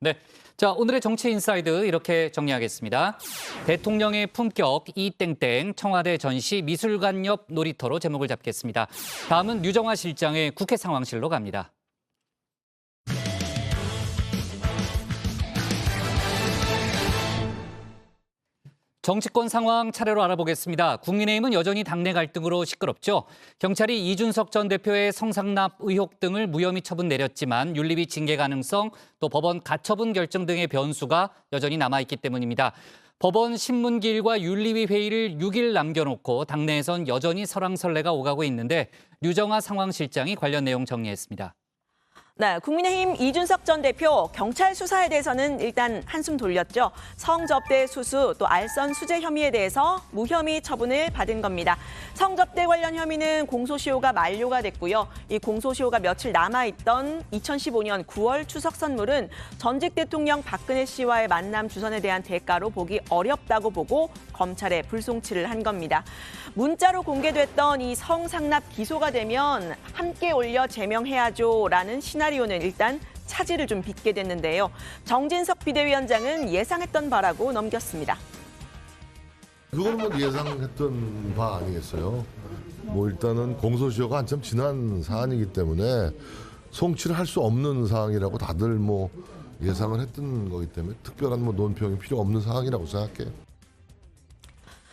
네, 자 오늘의 정치 인사이드 이렇게 정리하겠습니다. 대통령의 품격 이땡땡 청와대 전시 미술관 옆 놀이터로 제목을 잡겠습니다. 다음은 류정화 실장의 국회 상황실로 갑니다. 정치권 상황 차례로 알아보겠습니다. 국민의힘은 여전히 당내 갈등으로 시끄럽죠. 경찰이 이준석 전 대표의 성상납 의혹 등을 무혐의 처분 내렸지만 윤리위 징계 가능성, 또 법원 가처분 결정 등의 변수가 여전히 남아있기 때문입니다. 법원 신문기일과 윤리위 회의를 6일 남겨놓고 당내에선 여전히 설왕설래가 오가고 있는데 류정화 상황실장이 관련 내용 정리했습니다. 네, 국민의힘 이준석 전 대표 경찰 수사에 대해서는 일단 한숨 돌렸죠. 성접대 수수 또 알선 수재 혐의에 대해서 무혐의 처분을 받은 겁니다. 성접대 관련 혐의는 공소시효가 만료가 됐고요. 이 공소시효가 며칠 남아있던 2015년 9월 추석 선물은 전직 대통령 박근혜 씨와의 만남 주선에 대한 대가로 보기 어렵다고 보고 검찰에 불송치를 한 겁니다. 문자로 공개됐던 이 성상납 기소가 되면 함께 올려 제명해야죠라는 시나리오는 일단 차질을 좀 빚게 됐는데요. 정진석 비대위원장은 예상했던 바라고 넘겼습니다. 그건 뭐 예상했던 바 아니겠어요. 뭐 일단은 공소시효가 한참 지난 사안이기 때문에 송치를 할 수 없는 사항이라고 다들 뭐 예상을 했던 거기 때문에 특별한 뭐 논평이 필요 없는 사항이라고 생각해요.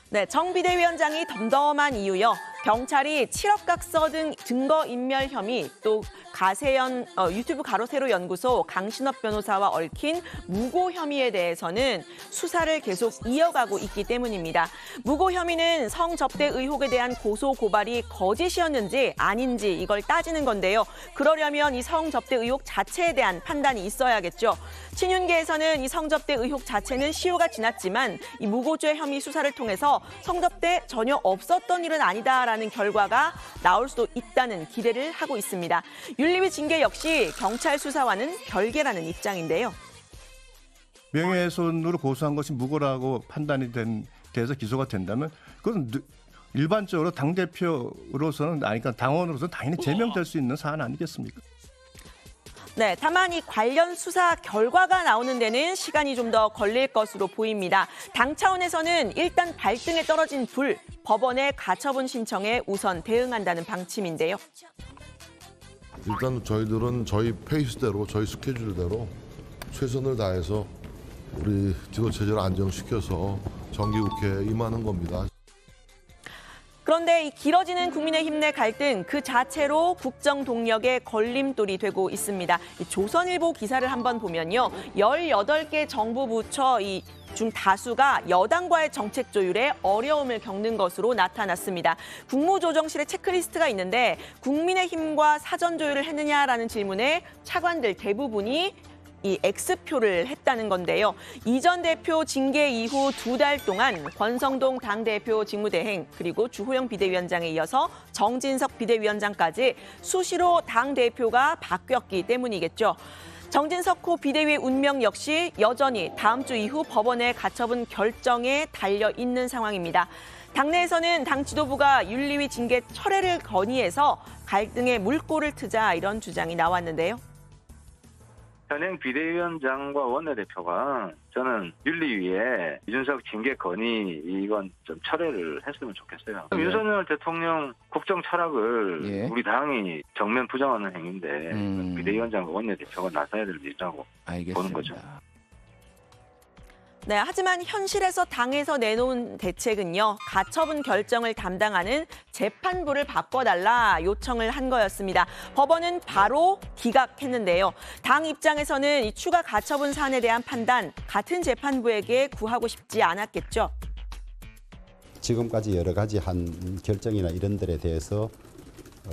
네, 정 비대위원장이 덤덤한 이유요. 경찰이 7억 각서 등 증거인멸 혐의, 또 가세연 유튜브 가로세로 연구소 강신업 변호사와 얽힌 무고 혐의에 대해서는 수사를 계속 이어가고 있기 때문입니다. 무고 혐의는 성접대 의혹에 대한 고소 고발이 거짓이었는지 아닌지 이걸 따지는 건데요. 그러려면 이 성접대 의혹 자체에 대한 판단이 있어야겠죠. 친윤계에서는 이 성접대 의혹 자체는 시효가 지났지만 이 무고죄 혐의 수사를 통해서 성접대 전혀 없었던 일은 아니다라는 결과가 나올 수도 있다는 기대를 하고 있습니다. 윤리위 징계 역시 경찰 수사와는 별개라는 입장인데요. 명예훼손으로 고소한 것이 무고라고 판단이 돼서 기소가 된다면 그건 일반적으로 당대표로서는 그러니까 당원으로서는 당연히 제명될 수 있는 사안 아니겠습니까? 네, 다만 이 관련 수사 결과가 나오는 데는 시간이 좀 더 걸릴 것으로 보입니다. 당 차원에서는 일단 발등에 떨어진 불, 법원의 가처분 신청에 우선 대응한다는 방침인데요. 일단 저희들은 저희 페이스대로 저희 스케줄대로 최선을 다해서 우리 지도체제를 안정시켜서 정기국회에 임하는 겁니다. 그런데 이 길어지는 국민의힘 내 갈등 그 자체로 국정 동력의 걸림돌이 되고 있습니다. 이 조선일보 기사를 한번 보면요. 18개 정부 부처 중 다수가 여당과의 정책 조율에 어려움을 겪는 것으로 나타났습니다. 국무조정실에 체크리스트가 있는데 국민의힘과 사전 조율을 했느냐라는 질문에 차관들 대부분이 이 X표를 했다는 건데요. 이 전 대표 징계 이후 2달 동안 권성동 당대표 직무대행 그리고 주호영 비대위원장에 이어서 정진석 비대위원장까지 수시로 당대표가 바뀌었기 때문이겠죠. 정진석 호 비대위의 운명 역시 여전히 다음 주 이후 법원의 가처분 결정에 달려 있는 상황입니다. 당내에서는 당 지도부가 윤리위 징계 철회를 건의해서 갈등의 물꼬를 트자 이런 주장이 나왔는데요. 현행 비대위원장과 원내대표가 저는 윤리위에 이준석 징계 건의 이건 좀 철회를 했으면 좋겠어요. 네. 윤석열 대통령 국정 철학을 우리 당이 정면 부정하는 행위인데 비대위원장과 원내대표가 나서야 될 일이라고 보는 거죠. 네, 하지만 현실에서 당에서 내놓은 대책은요. 가처분 결정을 담당하는 재판부를 바꿔달라 요청을 한 거였습니다. 법원은 바로 기각했는데요. 당 입장에서는 이 추가 가처분 사안에 대한 판단 같은 재판부에게 구하고 싶지 않았겠죠. 지금까지 여러 가지 한 결정이나 이런 들에 대해서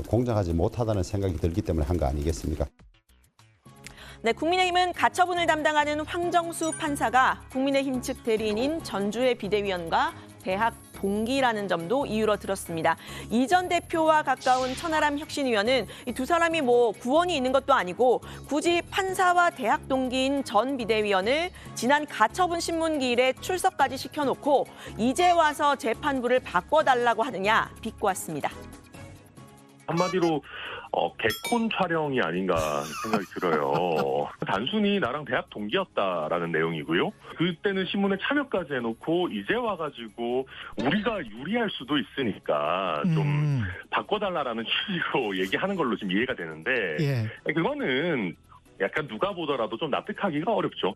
공정하지 못하다는 생각이 들기 때문에 한 거 아니겠습니까? 네, 국민의힘은 가처분을 담당하는 황정수 판사가 국민의힘 측 대리인인 전주의 비대위원과 대학 동기라는 점도 이유로 들었습니다. 이 전 대표와 가까운 천하람 혁신위원은 이 두 사람이 뭐 구원이 있는 것도 아니고 굳이 판사와 대학 동기인 전 비대위원을 지난 가처분 신문기일에 출석까지 시켜놓고 이제 와서 재판부를 바꿔달라고 하느냐 비꼬았습니다. 한마디로 개콘 촬영이 아닌가 생각이 들어요. 단순히 나랑 대학 동기였다라는 내용이고요. 그때는 신문에 참여까지 해놓고 이제 와가지고 우리가 유리할 수도 있으니까 좀 바꿔달라라는 취지로 얘기하는 걸로 지금 이해가 되는데 그거는 약간 누가 보더라도 좀 납득하기가 어렵죠.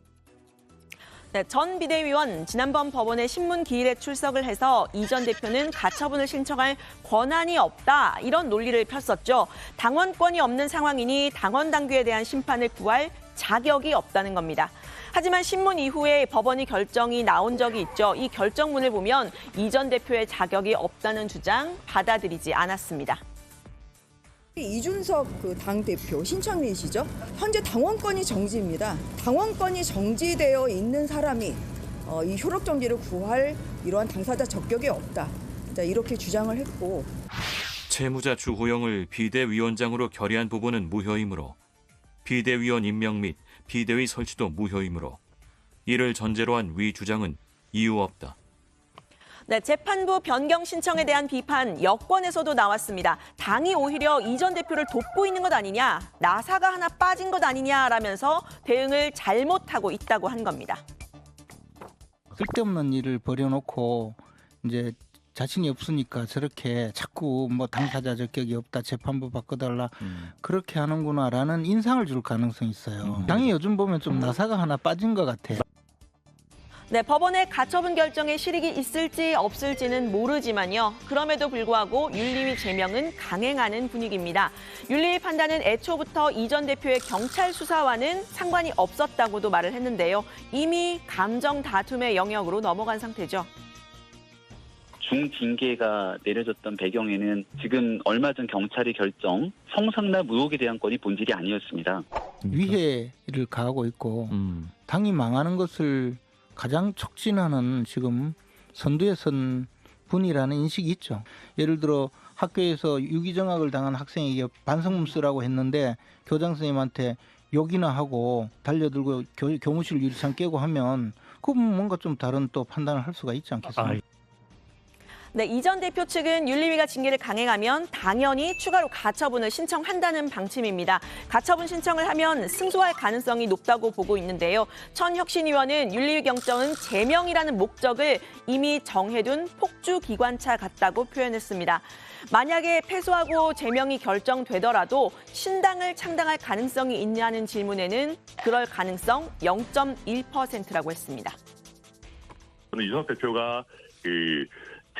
네, 전 비대위원 지난번 법원의 신문 기일에 출석을 해서 이 전 대표는 가처분을 신청할 권한이 없다 이런 논리를 폈었죠. 당원권이 없는 상황이니 당원 당규에 대한 심판을 구할 자격이 없다는 겁니다. 하지만 신문 이후에 법원이 결정이 나온 적이 있죠. 이 결정문을 보면 이 전 대표의 자격이 없다는 주장 받아들이지 않았습니다. 이준석 그 당대표 신천리시죠. 현재 당원권이 정지입니다. 당원권이 정지되어 있는 사람이 이 효력정지를 구할 이러한 당사자 적격이 없다. 이렇게 주장을 했고. 채무자 주호영을 비대위원장으로 결의한 부분은 무효이므로 비대위원 임명 및 비대위 설치도 무효이므로 이를 전제로 한 위 주장은 이유 없다. 네, 재판부 변경 신청에 대한 비판 여권에서도 나왔습니다. 당이 오히려 이 전 대표를 돕고 있는 것 아니냐, 나사가 하나 빠진 것 아니냐라면서 대응을 잘못하고 있다고 한 겁니다. 쓸데없는 일을 벌여놓고 이제 자신이 없으니까 저렇게 자꾸 뭐 당사자 적격이 없다, 재판부 바꿔달라 그렇게 하는구나라는 인상을 줄 가능성이 있어요. 당이 요즘 보면 좀 나사가 하나 빠진 것 같아요. 네, 법원의 가처분 결정에 실익이 있을지 없을지는 모르지만요. 그럼에도 불구하고 윤리위 제명은 강행하는 분위기입니다. 윤리위 판단은 애초부터 이 전 대표의 경찰 수사와는 상관이 없었다고도 말을 했는데요. 이미 감정 다툼의 영역으로 넘어간 상태죠. 중징계가 내려졌던 배경에는 지금 얼마 전 경찰이 결정 성상납 의혹에 대한 건이 본질이 아니었습니다. 위해를 가하고 있고 당이 망하는 것을 가장 촉진하는 지금 선두에 선 분이라는 인식이 있죠. 예를 들어 학교에서 유기정학을 당한 학생에게 반성문 쓰라고 했는데 교장 선생님한테 욕이나 하고 달려들고 교무실 유리창 깨고 하면 그건 뭔가 좀 다른 또 판단을 할 수가 있지 않겠습니까? 네, 이 전 대표 측은 윤리위가 징계를 강행하면 당연히 추가로 가처분을 신청한다는 방침입니다. 가처분 신청을 하면 승소할 가능성이 높다고 보고 있는데요. 천혁신의원은 윤리위 경정은 제명이라는 목적을 이미 정해둔 폭주기관차 같다고 표현했습니다. 만약에 패소하고 제명이 결정되더라도 신당을 창당할 가능성이 있냐는 질문에는 그럴 가능성 0.1%라고 했습니다. 저는 이준석 대표가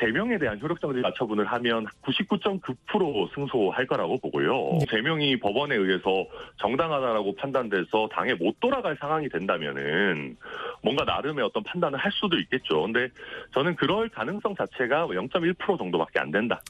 제명에 대한 효력정지 가처분을 하면 99.9% 승소할 거라고 보고요. 제명이 법원에 의해서 정당하다라고 판단돼서 당에 못 돌아갈 상황이 된다면은 뭔가 나름의 어떤 판단을 할 수도 있겠죠. 근데 저는 그럴 가능성 자체가 0.1% 정도밖에 안 된다.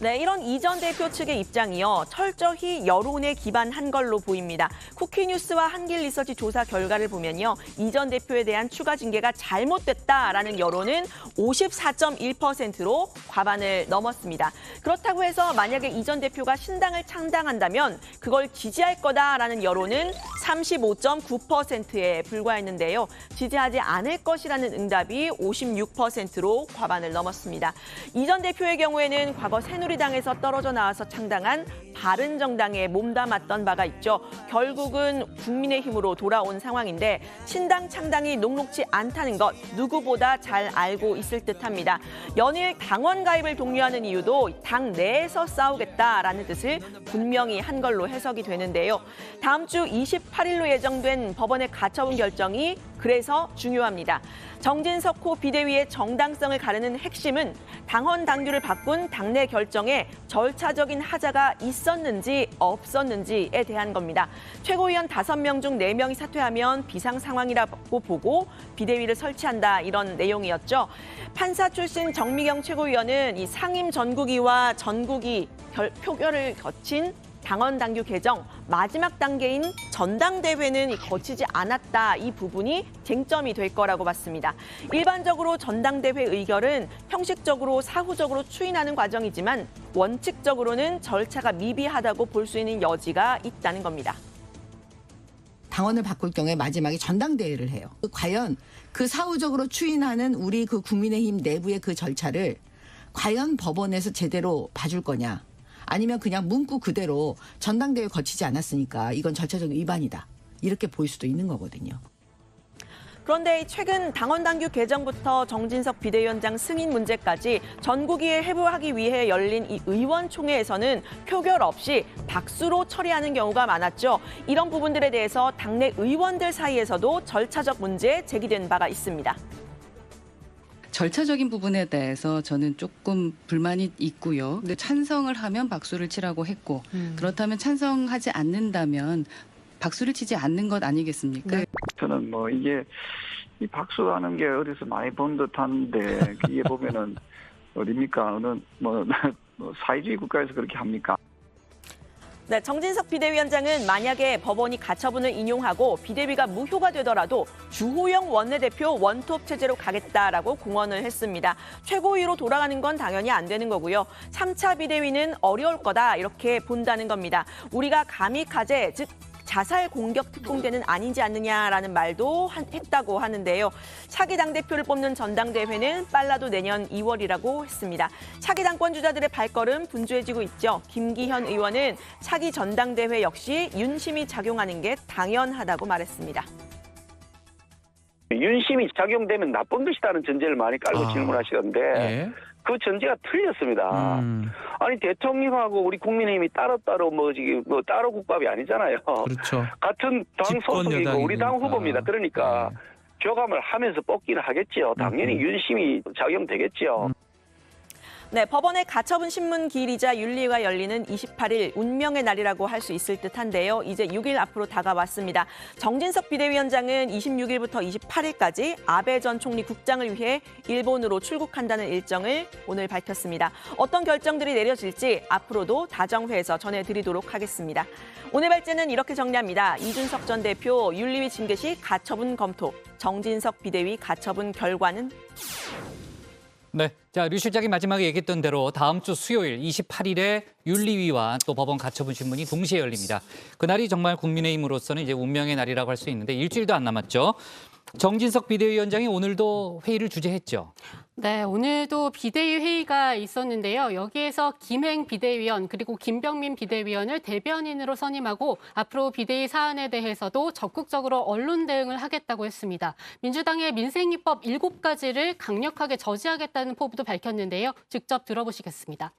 네, 이런 이 전 대표 측의 입장이요. 철저히 여론에 기반한 걸로 보입니다. 쿠키뉴스와 한길리서치 조사 결과를 보면요. 이 전 대표에 대한 추가 징계가 잘못됐다라는 여론은 54.1%로 과반을 넘었습니다. 그렇다고 해서 만약에 이 전 대표가 신당을 창당한다면 그걸 지지할 거다라는 여론은 35.9%에 불과했는데요. 지지하지 않을 것이라는 응답이 56%로 과반을 넘었습니다. 이 전 대표의 경우에는 과거 새누리당에서 떨어져 나와서 창당한 바른정당에 몸담았던 바가 있죠. 결국은 국민의힘으로 돌아온 상황인데 신당 창당이 녹록지 않다는 것 누구보다 잘 알고 있을 듯합니다. 연일 당원 가입을 독려하는 이유도 당 내에서 싸우겠다라는 뜻을 분명히 한 걸로 해석이 되는데요. 다음 주 28일로 예정된 법원의 가처분 결정이 그래서 중요합니다. 정진석 호 비대위의 정당성을 가르는 핵심은 당헌 당규를 바꾼 당내 결정에 절차적인 하자가 있었는지 없었는지에 대한 겁니다. 최고위원 5명 중 4명이 사퇴하면 비상 상황이라고 보고 비대위를 설치한다 이런 내용이었죠. 판사 출신 정미경 최고위원은 이 상임 전국위와 전국위 표결을 거친 당헌 당규 개정 마지막 단계인 전당대회는 거치지 않았다. 이 부분이 쟁점이 될 거라고 봤습니다. 일반적으로 전당대회 의결은 형식적으로 사후적으로 추인하는 과정이지만 원칙적으로는 절차가 미비하다고 볼 수 있는 여지가 있다는 겁니다. 당원을 바꿀 경우에 마지막에 전당대회를 해요. 과연 그 사후적으로 추인하는 우리 그 국민의힘 내부의 그 절차를 과연 법원에서 제대로 봐줄 거냐. 아니면 그냥 문구 그대로 전당대회 거치지 않았으니까 이건 절차적 위반이다. 이렇게 보일 수도 있는 거거든요. 그런데 최근 당헌 당규 개정부터 정진석 비대위원장 승인 문제까지 전국위에 회부하기 위해 열린 이 의원총회에서는 표결 없이 박수로 처리하는 경우가 많았죠. 이런 부분들에 대해서 당내 의원들 사이에서도 절차적 문제 제기된 바가 있습니다. 절차적인 부분에 대해서 저는 조금 불만이 있고요. 근데 찬성을 하면 박수를 치라고 했고 그렇다면 찬성하지 않는다면 박수를 치지 않는 것 아니겠습니까? 네. 저는 뭐 이게 이 박수하는 게 어디서 많이 본 듯한데 이게 보면은 어딥니까? 어느 뭐 사회주의 국가에서 그렇게 합니까? 네, 정진석 비대위원장은 만약에 법원이 가처분을 인용하고 비대위가 무효가 되더라도 주호영 원내대표 원톱 체제로 가겠다라고 공언을 했습니다. 최고위로 돌아가는 건 당연히 안 되는 거고요. 3차 비대위는 어려울 거다 이렇게 본다는 겁니다. 우리가 가미카제, 즉 자살 공격 특공대는 아니지 않느냐라는 말도 했다고 하는데요. 차기 당대표를 뽑는 전당대회는 빨라도 내년 2월이라고 했습니다. 차기 당권 주자들의 발걸음 분주해지고 있죠. 김기현 의원은 차기 전당대회 역시 윤심이 작용하는 게 당연하다고 말했습니다. 윤심이 작용되면 나쁜 것이라는 전제를 많이 깔고 질문하시던데 예. 그 전제가 틀렸습니다. 아니 대통령하고 우리 국민의힘이 따로따로 따로 국밥이 아니잖아요. 그렇죠. 같은 당 집권 소속이고 우리 당 여당이니까. 후보입니다. 그러니까 교감을 하면서 뽑기는 하겠지요. 당연히 윤심이 작용되겠지요. 네, 법원의 가처분 신문 기일이자 윤리위가 열리는 28일 운명의 날이라고 할 수 있을 듯한데요. 이제 6일 앞으로 다가왔습니다. 정진석 비대위원장은 26일부터 28일까지 아베 전 총리 국장을 위해 일본으로 출국한다는 일정을 오늘 밝혔습니다. 어떤 결정들이 내려질지 앞으로도 다정회에서 전해드리도록 하겠습니다. 오늘 발제는 이렇게 정리합니다. 이준석 전 대표 윤리위 징계 시 가처분 검토, 정진석 비대위 가처분 결과는? 네, 자, 류 실장이 마지막에 얘기했던 대로 다음 주 수요일 28일에 윤리위와 또 법원 가처분 신문이 동시에 열립니다. 그날이 정말 국민의힘으로서는 이제 운명의 날이라고 할 수 있는데 일주일도 안 남았죠. 정진석 비대위원장이 오늘도 회의를 주재했죠. 네, 오늘도 비대위 회의가 있었는데요. 여기에서 김행 비대위원 그리고 김병민 비대위원을 대변인으로 선임하고 앞으로 비대위 사안에 대해서도 적극적으로 언론 대응을 하겠다고 했습니다. 민주당의 민생입법 7가지를 강력하게 저지하겠다는 포부도 밝혔는데요. 직접 들어보시겠습니다.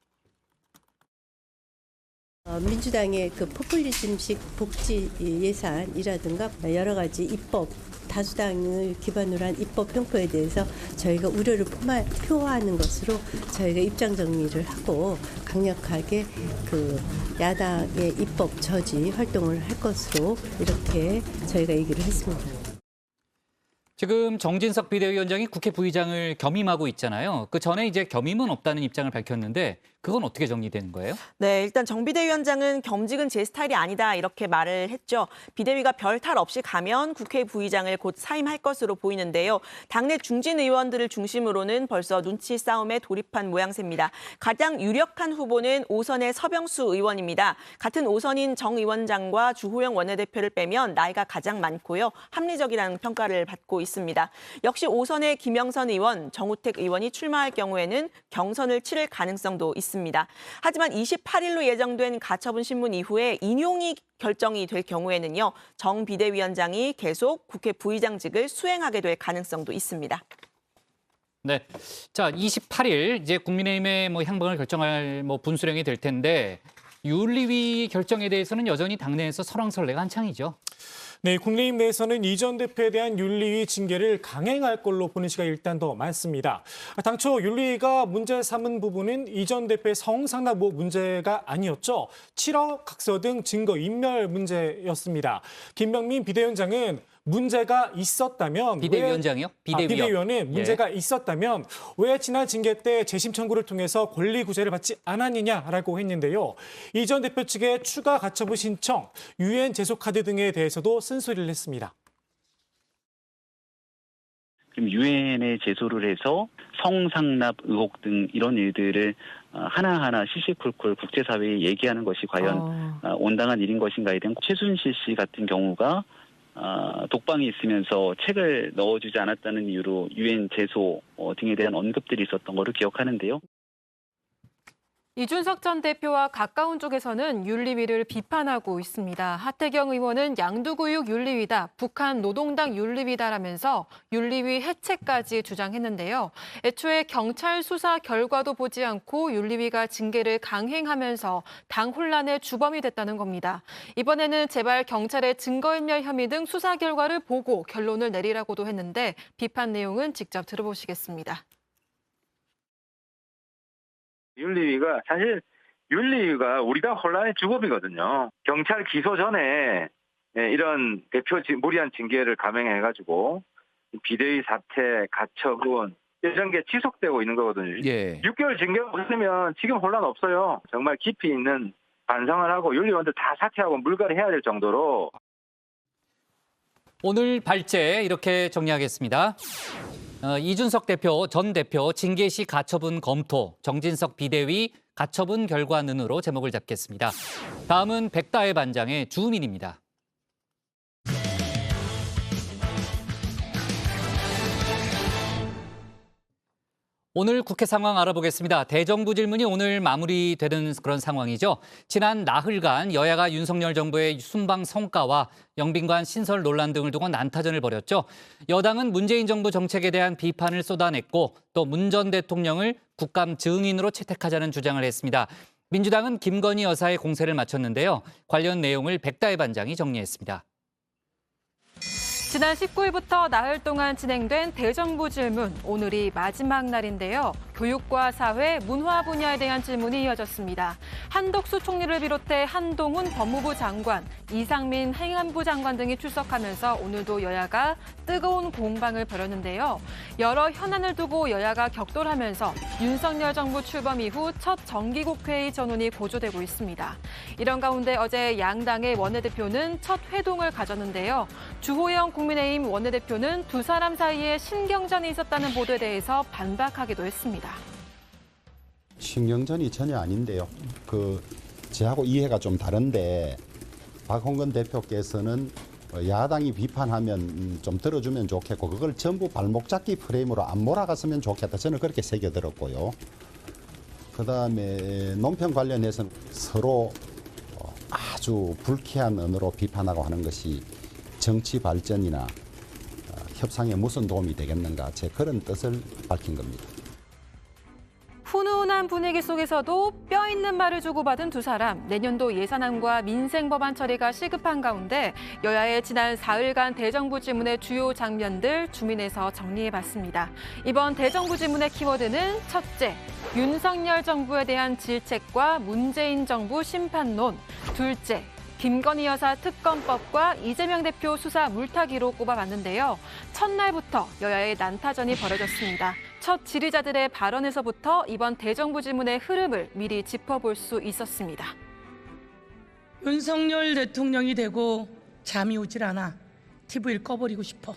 민주당의 그 포퓰리즘식 복지 예산이라든가 여러 가지 입법, 다수당을 기반으로 한 입법 편포에 대해서 저희가 우려를 표하는 것으로 저희가 입장 정리를 하고 강력하게 그 야당의 입법 저지 활동을 할 것으로 이렇게 저희가 얘기를 했습니다. 지금 정진석 비대위원장이 국회 부의장을 겸임하고 있잖아요. 그 전에 이제 겸임은 없다는 입장을 밝혔는데 그건 어떻게 정리되는 거예요? 네, 일단 정 비대위원장은 겸직은 제 스타일이 아니다 이렇게 말을 했죠. 비대위가 별탈 없이 가면 국회 부의장을 곧 사임할 것으로 보이는데요. 당내 중진 의원들을 중심으로는 벌써 눈치 싸움에 돌입한 모양새입니다. 가장 유력한 후보는 5선의 서병수 의원입니다. 같은 5선인 정 위원장과 주호영 원내대표를 빼면 나이가 가장 많고요. 합리적이라는 평가를 받고 있습니다. 역시 5선의 김영선 의원, 정우택 의원이 출마할 경우에는 경선을 치를 가능성도 있습니다. 하지만 28일로 예정된 가처분 신문 이후에 인용이 결정이 될 경우에는요. 정 비대위원장이 계속 국회 부의장직을 수행하게 될 가능성도 있습니다. 네, 자 28일 이제 국민의힘의 향방을 결정할 분수령이 될 텐데 윤리위 결정에 대해서는 여전히 당내에서 설왕설래가 한창이죠. 네, 국민의힘 내에서는 이 전 대표에 대한 윤리위 징계를 강행할 걸로 보는 시각이 일단 더 많습니다. 당초 윤리위가 문제 삼은 부분은 이 전 대표의 성상납 문제가 아니었죠. 7억 각서 등 증거 인멸 문제였습니다. 김병민 비대위원장은 문제가 있었다면 비대위원장이요? 비대위원은 문제가 있었다면 왜 지난 징계 때 재심 청구를 통해서 권리 구제를 받지 않았느냐라고 했는데요. 이 전 대표 측의 추가 가처분 신청, 유엔 제소 카드 등에 대해서도 쓴소리를 했습니다. 그럼 유엔에 제소를 해서 성상납 의혹 등 이런 일들을 하나하나 시시콜콜 국제사회에 얘기하는 것이 과연 온당한 일인 것인가에 대한 최순실 씨 같은 경우가 독방에 있으면서 책을 넣어주지 않았다는 이유로 유엔 제소 등에 대한 언급들이 있었던 것을 기억하는데요. 이준석 전 대표와 가까운 쪽에서는 윤리위를 비판하고 있습니다. 하태경 의원은 양두구육 윤리위다, 북한 노동당 윤리위다라면서 윤리위 해체까지 주장했는데요. 애초에 경찰 수사 결과도 보지 않고 윤리위가 징계를 강행하면서 당 혼란의 주범이 됐다는 겁니다. 이번에는 제발 경찰의 증거인멸 혐의 등 수사 결과를 보고 결론을 내리라고도 했는데 비판 내용은 직접 들어보시겠습니다. 윤리위가 사실 윤리위가 우리가 혼란의 주범이거든요. 경찰 기소 전에 이런 대표 무리한 징계를 감행해가지고 비대위 사퇴, 가처분 이런 게 지속되고 있는 거거든요. 6개월 징계가 없으면 지금 혼란 없어요. 정말 깊이 있는 반성을 하고 윤리위원들 다 사퇴하고 물갈이해야 될 정도로. 오늘 발제 이렇게 정리하겠습니다. 이준석 대표, 전 대표 징계 시 가처분 검토, 정진석 비대위 가처분 결과는으로 제목을 잡겠습니다. 다음은 백다혜 반장의 주민입니다. 오늘 국회 상황 알아보겠습니다. 대정부 질문이 오늘 마무리되는 그런 상황이죠. 지난 나흘간 여야가 윤석열 정부의 순방 성과와 영빈관 신설 논란 등을 두고 난타전을 벌였죠. 여당은 문재인 정부 정책에 대한 비판을 쏟아냈고 또 문 전 대통령을 국감 증인으로 채택하자는 주장을 했습니다. 민주당은 김건희 여사의 공세를 마쳤는데요. 관련 내용을 백다혜 반장이 정리했습니다. 지난 19일부터 나흘 동안 진행된 대정부 질문, 오늘이 마지막 날인데요. 교육과 사회, 문화 분야에 대한 질문이 이어졌습니다. 한덕수 총리를 비롯해 한동훈 법무부 장관, 이상민 행안부 장관 등이 출석하면서 오늘도 여야가 뜨거운 공방을 벌였는데요. 여러 현안을 두고 여야가 격돌하면서 윤석열 정부 출범 이후 첫 정기국회의 전원이 고조되고 있습니다. 이런 가운데 어제 양당의 원내대표는 첫 회동을 가졌는데요. 주호영 국민의힘 원내대표는 두 사람 사이에 신경전이 있었다는 보도에 대해서 반박하기도 했습니다. 신경전이 전혀 아닌데요. 저하고 이해가 좀 다른데 박홍근 대표께서는 야당이 비판하면 좀 들어주면 좋겠고 그걸 전부 발목 잡기 프레임으로 안 몰아갔으면 좋겠다. 저는 그렇게 새겨들었고요. 그다음에 논평 관련해서는 서로 아주 불쾌한 언어로 비판하고 하는 것이 정치 발전이나 협상에 무슨 도움이 되겠는가, 제 그런 뜻을 밝힌 겁니다. 훈훈한 분위기 속에서도 뼈 있는 말을 주고받은 두 사람. 내년도 예산안과 민생 법안 처리가 시급한 가운데 여야의 지난 4일간 대정부 질문의 주요 장면들 주민에서 정리해봤습니다. 이번 대정부 질문의 키워드는 첫째, 윤석열 정부에 대한 질책과 문재인 정부 심판론. 둘째, 김건희 여사 특검법과 이재명 대표 수사 물타기로 꼽아봤는데요. 첫날부터 여야의 난타전이 벌어졌습니다. 첫 질의자들의 발언에서부터 이번 대정부 질문의 흐름을 미리 짚어볼 수 있었습니다. 윤석열 대통령이 되고 잠이 오질 않아. TV를 꺼버리고 싶어.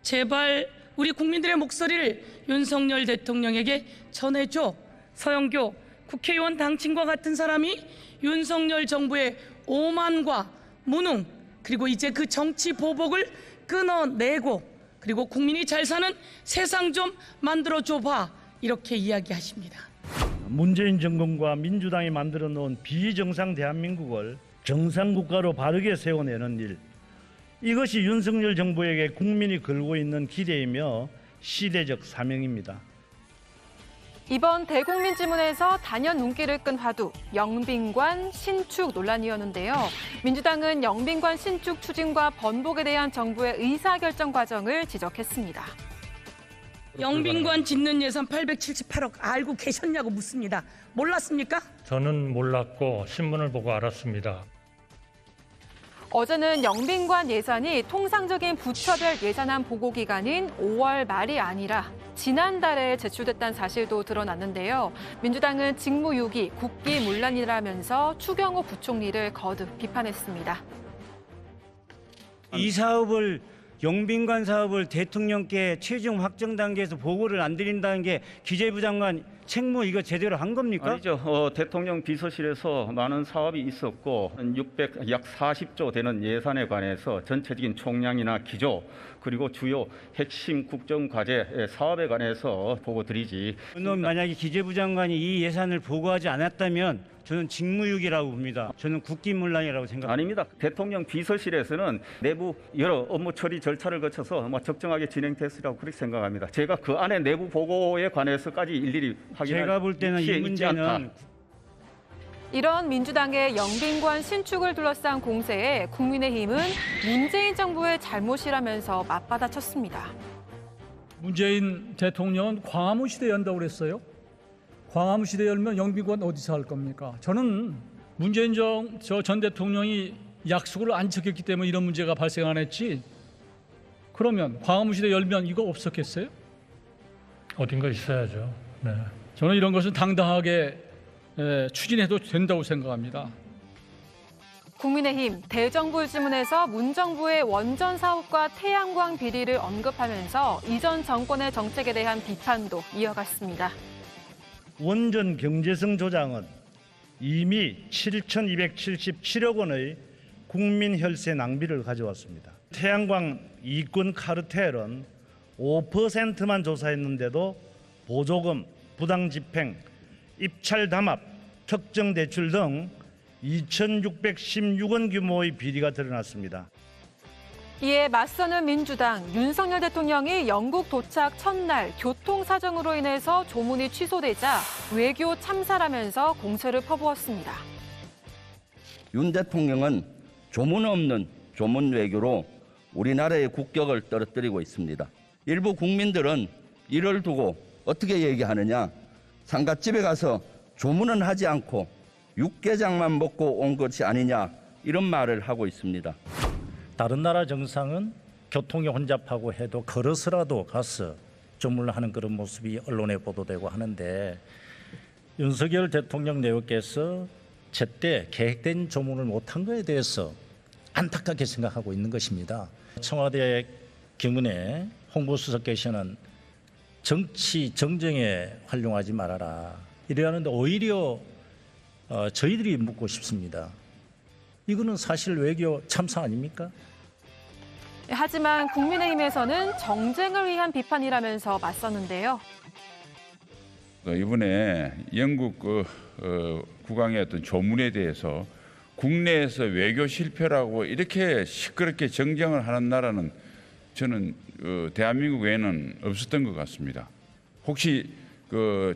제발 우리 국민들의 목소리를 윤석열 대통령에게 전해줘. 서영교 국회의원 당신과 같은 사람이 윤석열 정부의 오만과 무능, 그리고 이제 그 정치 보복을 끊어내고 그리고 국민이 잘 사는 세상 좀 만들어줘봐, 이렇게 이야기하십니다. 문재인 정권과 민주당이 만들어 놓은 비정상 대한민국을 정상국가로 바르게 세워내는 일, 이것이 윤석열 정부에게 국민이 걸고 있는 기대이며 시대적 사명입니다. 이번 대국민 질문에서 단연 눈길을 끈 화두, 영빈관 신축 논란이었는데요. 민주당은 영빈관 신축 추진과 번복에 대한 정부의 의사결정 과정을 지적했습니다. 영빈관 짓는 예산 878억 알고 계셨냐고 묻습니다. 몰랐습니까? 저는 몰랐고 신문을 보고 알았습니다. 어제는 영빈관 예산이 통상적인 부처별 예산안 보고 기간인 5월 말이 아니라 지난달에 제출됐다는 사실도 드러났는데요. 민주당은 직무유기, 국기문란이라면서 추경호 부총리를 거듭 비판했습니다. 이 사업을, 영빈관 사업을 대통령께 최종 확정 단계에서 보고를 안 드린다는 게 기재부 장관 책무 이거 제대로 한 겁니까? 아니죠. 대통령 비서실에서 많은 사업이 있었고 약 40조 되는 예산에 관해서 전체적인 총량이나 기조 그리고 주요 핵심 국정과제 사업에 관해서 보고 드리지. 그럼 만약에 기재부 장관이 이 예산을 보고하지 않았다면 저는 직무유기라고 봅니다. 저는 국기문란이라고 생각합니다. 아닙니다. 대통령 비서실에서는 내부 여러 업무 처리 절차를 거쳐서 적정하게 진행됐으라고 그렇게 생각합니다. 제가 그 안에 내부 보고에 관해서까지 일일이 확인할 제가 볼 때는 이 문제는 이런 민주당의 영빈관 신축을 둘러싼 공세에 국민의힘은 문재인 정부의 잘못이라면서 맞받아쳤습니다. 문재인 대통령은 광화문 시대 연다고 그랬어요. 광화문 시대 열면 영빈관 어디서 할 겁니까? 저는 문재인 전 대통령이 약속을 안 지켰기 때문에 이런 문제가 발생 안 했지. 그러면 광화문 시대 열면 이거 없었겠어요? 어딘가 있어야죠. 네. 저는 이런 것은 당당하게 추진해도 된다고 생각합니다. 국민의힘 대정부 질문에서 문정부의 원전 사업과 태양광 비리를 언급하면서 이전 정권의 정책에 대한 비판도 이어갔습니다. 원전 경제성 조장은 이미 7,277억 원의 국민 혈세 낭비를 가져왔습니다. 태양광 이권 카르텔은 5%만 조사했는데도 보조금, 부당 집행, 입찰 담합, 특정 대출 등 2,616원 규모의 비리가 드러났습니다. 이에 맞서는 민주당, 윤석열 대통령이 영국 도착 첫날 교통 사정으로 인해서 조문이 취소되자 외교 참사라면서 공세를 퍼부었습니다. 윤 대통령은 조문 없는 조문 외교로 우리나라의 국격을 떨어뜨리고 있습니다. 일부 국민들은 이를 두고 어떻게 얘기하느냐, 상갓집에 가서 조문은 하지 않고 육개장만 먹고 온 것이 아니냐, 이런 말을 하고 있습니다. 다른 나라 정상은 교통이 혼잡하고 해도 걸어서라도 가서 조문을 하는 그런 모습이 언론에 보도되고 하는데, 윤석열 대통령 내외께서 제때 계획된 조문을 못한 것에 대해서 안타깝게 생각하고 있는 것입니다. 청와대 경은의 홍보수석께서는 정치 정쟁에 활용하지 말아라 이래하는데, 오히려 저희들이 묻고 싶습니다. 이거는 사실 외교 참사 아닙니까? 하지만 국민의힘에서는 정쟁을 위한 비판이라면서 맞섰는데요. 이번에 영국 국왕의 어떤 조문에 대해서 국내에서 외교 실패라고 이렇게 시끄럽게 정쟁을 하는 나라는 저는 대한민국 외에는 없었던 것 같습니다. 혹시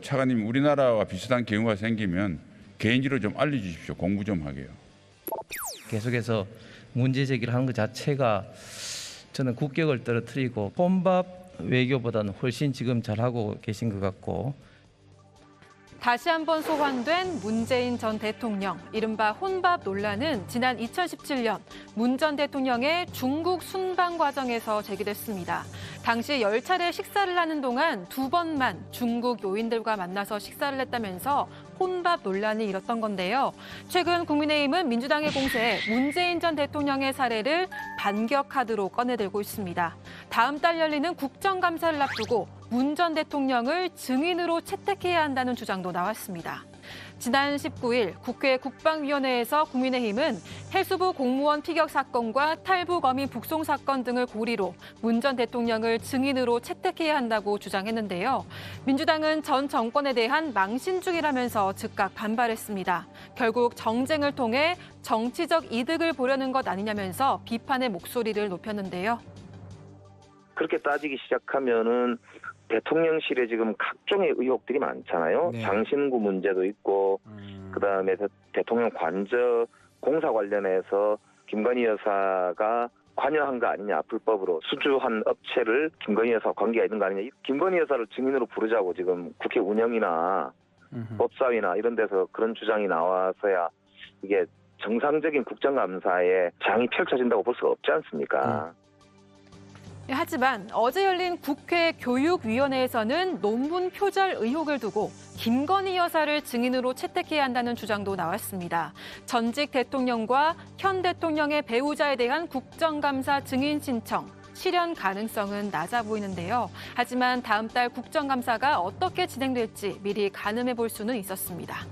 차관님 우리나라와 비슷한 경우가 생기면 개인적으로 좀 알려주십시오. 공부 좀 하게요. 계속해서 문제 제기를 하는 것 자체가 저는 국격을 떨어뜨리고 혼밥 외교보다는 훨씬 지금 잘하고 계신 것 같고, 다시 한번 소환된 문재인 전 대통령, 이른바 혼밥 논란은 지난 2017년 문 전 대통령의 중국 순방 과정에서 제기됐습니다. 당시 10차례 식사를 하는 동안 2번만 중국 요인들과 만나서 식사를 했다면서 혼밥 논란이 일었던 건데요. 최근 국민의힘은 민주당의 공세에 문재인 전 대통령의 사례를 반격 카드로 꺼내들고 있습니다. 다음 달 열리는 국정감사를 앞두고 문 전 대통령을 증인으로 채택해야 한다는 주장도 나왔습니다. 지난 19일 국회 국방위원회에서 국민의힘은 해수부 공무원 피격 사건과 탈북 어민 북송 사건 등을 고리로 문 전 대통령을 증인으로 채택해야 한다고 주장했는데요. 민주당은 전 정권에 대한 망신주의라면서 즉각 반발했습니다. 결국 정쟁을 통해 정치적 이득을 보려는 것 아니냐면서 비판의 목소리를 높였는데요. 그렇게 따지기 시작하면은 대통령실에 지금 각종의 의혹들이 많잖아요. 네. 장신구 문제도 있고, 그다음에 대통령 관저 공사 관련해서 김건희 여사가 관여한 거 아니냐, 불법으로 수주한 업체를 김건희 여사 관계가 있는 거 아니냐. 김건희 여사를 증인으로 부르자고 지금 국회 운영이나 법사위나 이런 데서 그런 주장이 나와서야 이게 정상적인 국정감사에 장이 펼쳐진다고 볼 수가 없지 않습니까? 하지만 어제 열린 국회 교육위원회에서는 논문 표절 의혹을 두고 김건희 여사를 증인으로 채택해야 한다는 주장도 나왔습니다. 전직 대통령과 현 대통령의 배우자에 대한 국정감사 증인 신청, 실현 가능성은 낮아 보이는데요. 하지만 다음 달 국정감사가 어떻게 진행될지 미리 가늠해 볼 수는 있었습니다.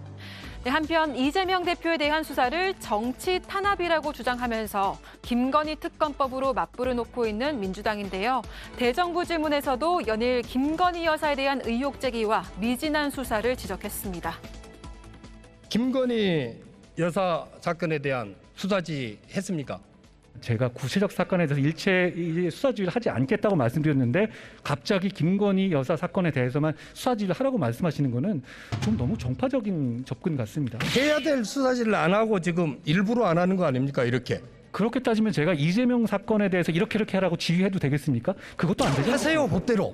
한편 이재명 대표에 대한 수사를 정치 탄압이라고 주장하면서 김건희 특검법으로 맞불을 놓고 있는 민주당인데요. 대정부 질문에서도 연일 김건희 여사에 대한 의혹 제기와 미진한 수사를 지적했습니다. 김건희 여사 사건에 대한 수사지 했습니까? 제가 구체적 사건에 대해서 일체 수사지휘를 하지 않겠다고 말씀드렸는데 갑자기 김건희 여사 사건에 대해서만 수사지휘를 하라고 말씀하시는 거는 좀 너무 정파적인 접근 같습니다. 해야 될 수사지를 안 하고 지금 일부러 안 하는 거 아닙니까? 이렇게. 그렇게 따지면 제가 이재명 사건에 대해서 이렇게 하라고 지휘해도 되겠습니까? 그것도 안 되죠. 하세요, 법대로.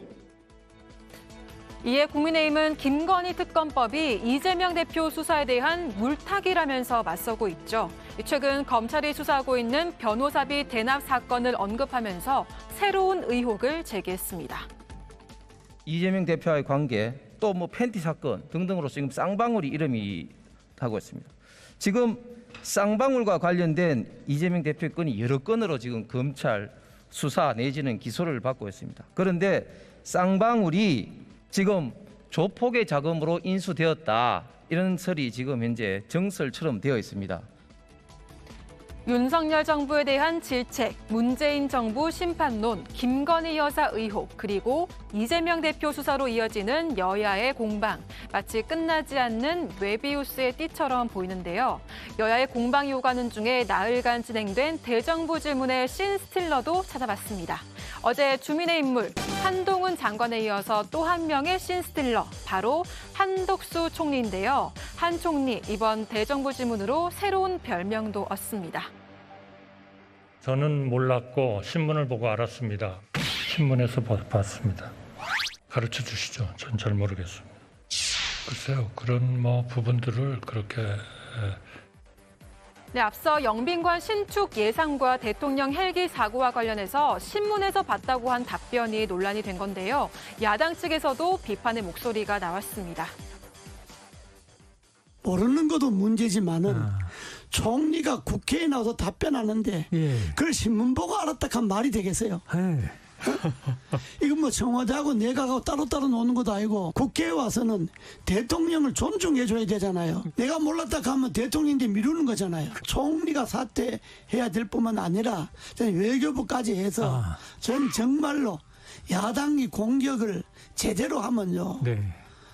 이에 국민의힘은 김건희 특검법이 이재명 대표 수사에 대한 물타기라면서 맞서고 있죠. 최근 검찰이 수사하고 있는 변호사비 대납 사건을 언급하면서 새로운 의혹을 제기했습니다. 이재명 대표와의 관계, 또 뭐 팬티 사건 등등으로 지금 쌍방울이 이름이 하고 있습니다. 지금 쌍방울과 관련된 이재명 대표의 건이 여러 건으로 지금 검찰 수사 내지는 기소를 받고 있습니다. 그런데 쌍방울이 지금 조폭의 자금으로 인수되었다, 이런 설이 지금 현재 정설처럼 되어 있습니다. 윤석열 정부에 대한 질책, 문재인 정부 심판론, 김건희 여사 의혹, 그리고 이재명 대표 수사로 이어지는 여야의 공방. 마치 끝나지 않는 웨비우스의 띠처럼 보이는데요. 여야의 공방이 오가는 중에 나흘간 진행된 대정부 질문의 씬스틸러도 찾아봤습니다. 어제 주민의 인물 한동훈 장관에 이어서 또 한 명의 씬스틸러, 바로 한덕수 총리인데요. 한 총리, 이번 대정부 질문으로 새로운 별명도 얻습니다. 저는 몰랐고 신문을 보고 알았습니다. 신문에서 봤습니다. 가르쳐 주시죠. 전 잘 모르겠습니다. 글쎄요, 그런 부분들을 그렇게 네, 앞서 영빈관 신축 예상과 대통령 헬기 사고와 관련해서 신문에서 봤다고 한 답변이 논란이 된 건데요. 야당 측에서도 비판의 목소리가 나왔습니다. 모르는 것도 문제지만은 총리가 국회에 나와서 답변하는데 그걸 신문 보고 알았다 하면 말이 되겠어요? 이건 뭐 청와대하고 내각하고 따로따로 노는 것도 아니고 국회에 와서는 대통령을 존중해줘야 되잖아요. 내가 몰랐다 하면 대통령인데 미루는 거잖아요. 총리가 사퇴해야 될 뿐만 아니라 외교부까지 해서 전 정말로 야당이 공격을 제대로 하면요.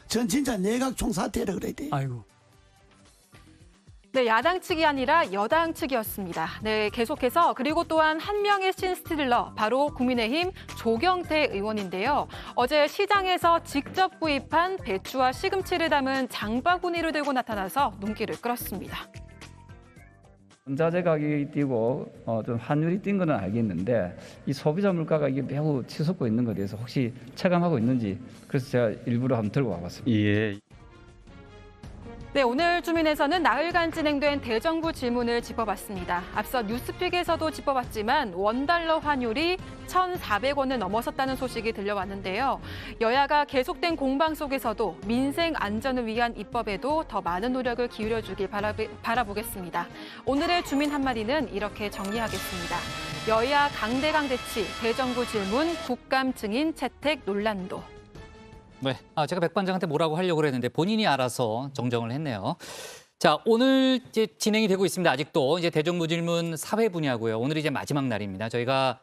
전 진짜 내각 총사퇴라 그래야 돼요. 네, 야당 측이 아니라 여당 측이었습니다. 네, 계속해서 그리고 또한 한 명의 씬스틸러, 바로 국민의힘 조경태 의원인데요. 어제 시장에서 직접 구입한 배추와 시금치를 담은 장바구니를 들고 나타나서 눈길을 끌었습니다. 전자재 가격이 뛰고 좀 환율이 뛴 거는 알겠는데 이 소비자 물가가 이게 매우 치솟고 있는 것에 대해서 혹시 체감하고 있는지, 그래서 제가 일부러 한번 들고 와봤습니다. 예. 네, 오늘 주민에서는 나흘간 진행된 대정부 질문을 짚어봤습니다. 앞서 뉴스픽에서도 짚어봤지만 원달러 환율이 1,400원을 넘어섰다는 소식이 들려왔는데요. 여야가 계속된 공방 속에서도 민생 안전을 위한 입법에도 더 많은 노력을 기울여주길 바라보겠습니다. 오늘의 주민 한마디는 이렇게 정리하겠습니다. 여야 강대강대치, 대정부 질문, 국감 증인 채택 논란도. 네, 제가 백 반장한테 뭐라고 하려고 그랬는데 본인이 알아서 정정을 했네요. 자, 오늘 이제 진행이 되고 있습니다. 아직도 이제 대정부 질문 4회 분야고요. 오늘이 이제 마지막 날입니다. 저희가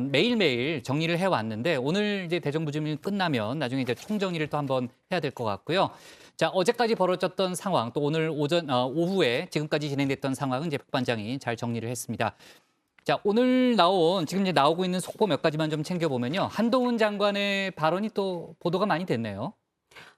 매일매일 정리를 해왔는데 오늘 이제 대정부 질문이 끝나면 나중에 이제 총정리를 또 한번 해야 될 것 같고요. 자, 어제까지 벌어졌던 상황, 또 오늘 오후에 지금까지 진행됐던 상황은 이제 백 반장이 잘 정리를 했습니다. 자, 오늘 지금 이제 나오고 있는 속보 몇 가지만 좀 챙겨보면요. 한동훈 장관의 발언이 또 보도가 많이 됐네요.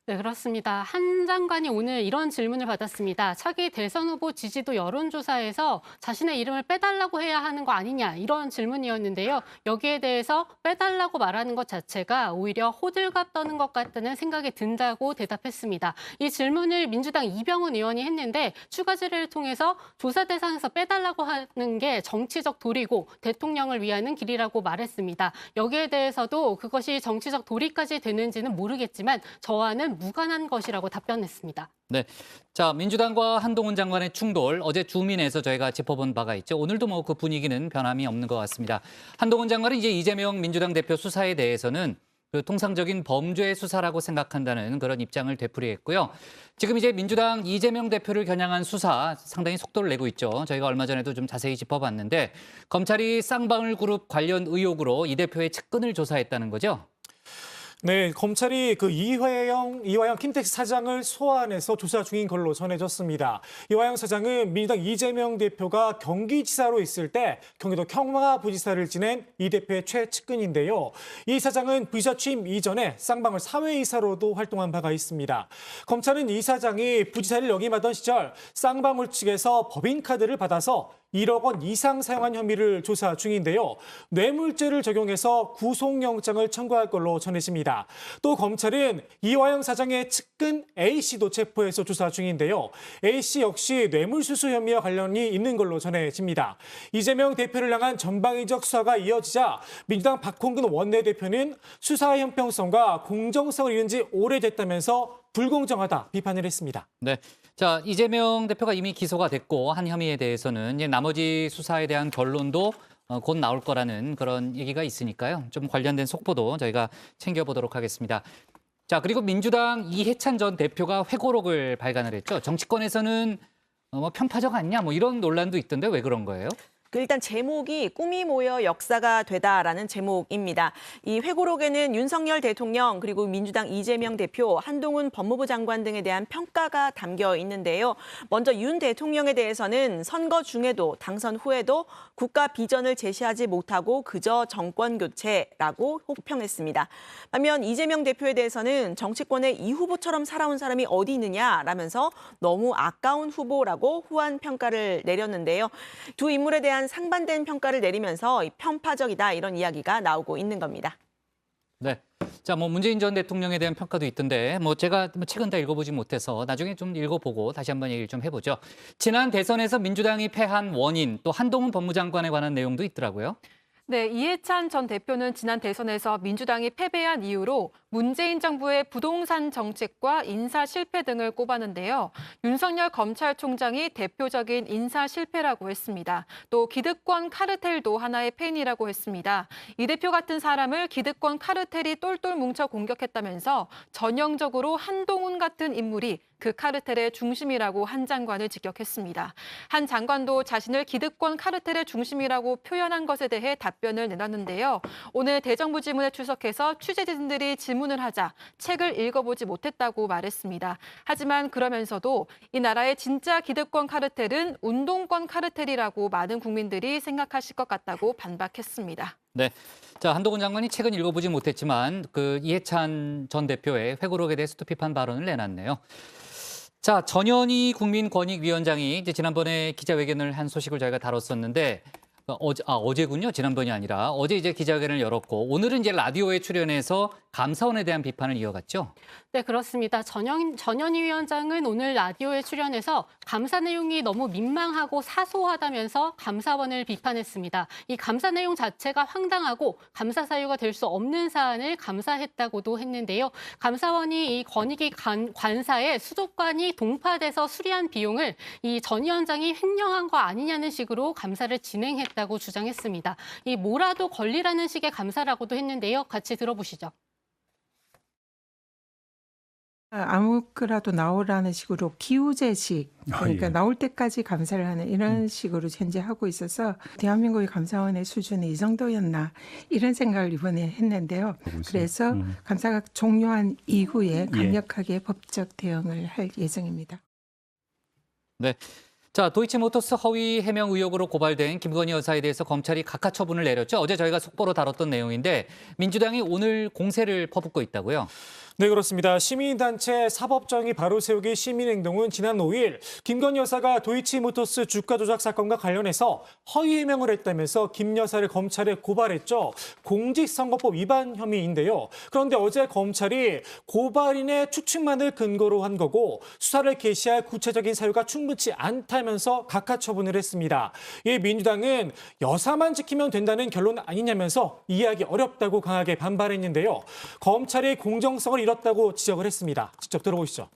네, 그렇습니다. 한 장관이 오늘 이런 질문을 받았습니다. 차기 대선 후보 지지도 여론조사에서 자신의 이름을 빼달라고 해야 하는 거 아니냐, 이런 질문이었는데요. 여기에 대해서 빼달라고 말하는 것 자체가 오히려 호들갑 떠는 것 같다는 생각이 든다고 대답했습니다. 이 질문을 민주당 이병훈 의원이 했는데 추가 질의를 통해서 조사 대상에서 빼달라고 하는 게 정치적 도리고 대통령을 위하는 길이라고 말했습니다. 여기에 대해서도 그것이 정치적 도리까지 되는지는 모르겠지만 저와는 무관한 것이라고 답변했습니다. 네, 자, 민주당과 한동훈 장관의 충돌, 어제 주민에서 저희가 짚어본 바가 있죠. 오늘도 뭐 그 분위기는 변함이 없는 것 같습니다. 한동훈 장관은 이제 이재명 민주당 대표 수사에 대해서는 그 통상적인 범죄 수사라고 생각한다는 그런 입장을 되풀이했고요. 지금 이제 민주당 이재명 대표를 겨냥한 수사 상당히 속도를 내고 있죠. 저희가 얼마 전에도 좀 자세히 짚어봤는데 검찰이 쌍방울 그룹 관련 의혹으로 이 대표의 측근을 조사했다는 거죠. 네, 검찰이 그 이화영 킨텍스 사장을 소환해서 조사 중인 걸로 전해졌습니다. 이화영 사장은 민주당 이재명 대표가 경기지사로 있을 때 경기도 평화부지사를 지낸 이 대표의 최측근인데요. 이 사장은 부지사 취임 이전에 쌍방울 사회이사로도 활동한 바가 있습니다. 검찰은 이 사장이 부지사를 역임하던 시절 쌍방울 측에서 법인카드를 받아서 1억 원 이상 사용한 혐의를 조사 중인데요. 뇌물죄를 적용해서 구속영장을 청구할 걸로 전해집니다. 또 검찰은 이화영 사장의 측근 A씨도 체포해서 조사 중인데요. A씨 역시 뇌물수수 혐의와 관련이 있는 걸로 전해집니다. 이재명 대표를 향한 전방위적 수사가 이어지자 민주당 박홍근 원내대표는 수사 형평성과 공정성을 잃은 지 오래됐다면서 불공정하다 비판을 했습니다. 네. 자, 이재명 대표가 이미 기소가 됐고 한 혐의에 대해서는 이제 나머지 수사에 대한 결론도 곧 나올 거라는 그런 얘기가 있으니까요. 좀 관련된 속보도 저희가 챙겨보도록 하겠습니다. 자, 그리고 민주당 이해찬 전 대표가 회고록을 발간을 했죠. 정치권에서는 뭐 편파적 아니냐 뭐 이런 논란도 있던데 왜 그런 거예요? 일단 제목이 꿈이 모여 역사가 되다라는 제목입니다. 이 회고록에는 윤석열 대통령 그리고 민주당 이재명 대표, 한동훈 법무부 장관 등에 대한 평가가 담겨 있는데요. 먼저 윤 대통령에 대해서는 선거 중에도 당선 후에도 국가 비전을 제시하지 못하고 그저 정권 교체라고 혹평했습니다. 반면 이재명 대표에 대해서는 정치권의 이 후보처럼 살아온 사람이 어디 있느냐라면서 너무 아까운 후보라고 후한 평가를 내렸는데요. 두 인물에 대한 상반된 평가를 내리면서 편파적이다 이런 이야기가 나오고 있는 겁니다. 네. 자, 뭐 문재인 전 대통령에 대한 평가도 있던데 뭐 제가 책은 다 읽어보지 못해서 나중에 좀 읽어보고 다시 한번 얘기를 좀 해보죠. 지난 대선에서 민주당이 패한 원인 또 한동훈 법무장관에 관한 내용도 있더라고요. 네, 이해찬 전 대표는 지난 대선에서 민주당이 패배한 이유로 문재인 정부의 부동산 정책과 인사 실패 등을 꼽았는데요. 윤석열 검찰총장이 대표적인 인사 실패라고 했습니다. 또 기득권 카르텔도 하나의 팬이라고 했습니다. 이 대표 같은 사람을 기득권 카르텔이 똘똘 뭉쳐 공격했다면서 전형적으로 한동훈 같은 인물이 그 카르텔의 중심이라고 한 장관을 직격했습니다. 한 장관도 자신을 기득권 카르텔의 중심이라고 표현한 것에 대해 답변을 내놨는데요. 오늘 대정부 질문에 출석해서 취재진들이 질문을 하자 책을 읽어보지 못했다고 말했습니다. 하지만 그러면서도 이 나라의 진짜 기득권 카르텔은 운동권 카르텔이라고 많은 국민들이 생각하실 것 같다고 반박했습니다. 네. 자, 한동훈 장관이 책은 읽어보지 못했지만 그 이해찬 전 대표의 회고록에 대해서도 비판 발언을 내놨네요. 자, 전현희 국민권익위원장이 이제 지난번에 기자회견을 한 소식을 저희가 다뤘었는데 어제군요. 지난번이 아니라 어제 이제 기자회견을 열었고 오늘은 이제 라디오에 출연해서 감사원에 대한 비판을 이어갔죠. 네, 그렇습니다. 전현희 위원장은 오늘 라디오에 출연해서 감사 내용이 너무 민망하고 사소하다면서 감사원을 비판했습니다. 이 감사 내용 자체가 황당하고 감사 사유가 될 수 없는 사안을 감사했다고도 했는데요. 감사원이 이 권익위 관사에 수족관이 동파돼서 수리한 비용을 이 전 위원장이 횡령한 거 아니냐는 식으로 감사를 진행했다고 주장했습니다. 이 뭐라도 권리라는 식의 감사라고도 했는데요. 같이 들어보시죠. 아무거라도 나오라는 식으로 기우제식, 그러니까 나올 때까지 감사를 하는 이런 식으로 현재 하고 있어서 대한민국의 감사원의 수준이 이 정도였나 이런 생각을 이번에 했는데요. 그래서 감사가 종료한 이후에 강력하게 법적 대응을 할 예정입니다. 네. 자, 도이치모터스 허위 해명 의혹으로 고발된 김건희 여사에 대해서 검찰이 각하 처분을 내렸죠. 어제 저희가 속보로 다뤘던 내용인데 민주당이 오늘 공세를 퍼붓고 있다고요. 네, 그렇습니다. 시민단체 사법정의 바로 세우기 시민행동은 지난 5일 김건희 여사가 도이치모터스 주가 조작 사건과 관련해서 허위 해명을 했다면서 김 여사를 검찰에 고발했죠. 공직선거법 위반 혐의인데요. 그런데 어제 검찰이 고발인의 추측만을 근거로 한 거고 수사를 개시할 구체적인 사유가 충분치 않다면서 각하 처분을 했습니다. 이에 민주당은 여사만 지키면 된다는 결론 아니냐면서 이해하기 어렵다고 강하게 반발했는데요. 검찰이 공정성을 잃었다고 지적을 했습니다. 직접 들어보시죠.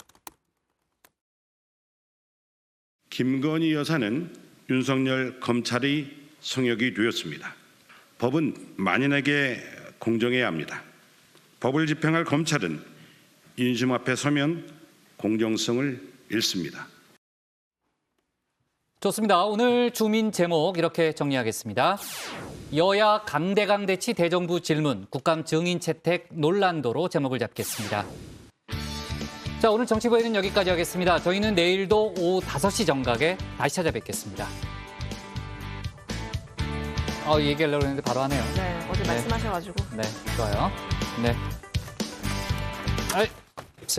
김건희 여사는 윤석열 검찰의 성역이 되었습니다. 법은 만인에게 공정해야 합니다. 법을 집행할 검찰은 인심 앞에 서면 공정성을 잃습니다. 좋습니다. 오늘 주민 제목 이렇게 정리하겠습니다. 여야 강대강대치 대정부 질문, 국감 증인 채택 논란도로 제목을 잡겠습니다. 자, 오늘 정치부에는 여기까지 하겠습니다. 저희는 내일도 오후 5시 정각에 다시 찾아뵙겠습니다. 얘기하려고 했는데 바로 하네요. 네, 어제 말씀하셔가지고. 네, 좋아요. 네.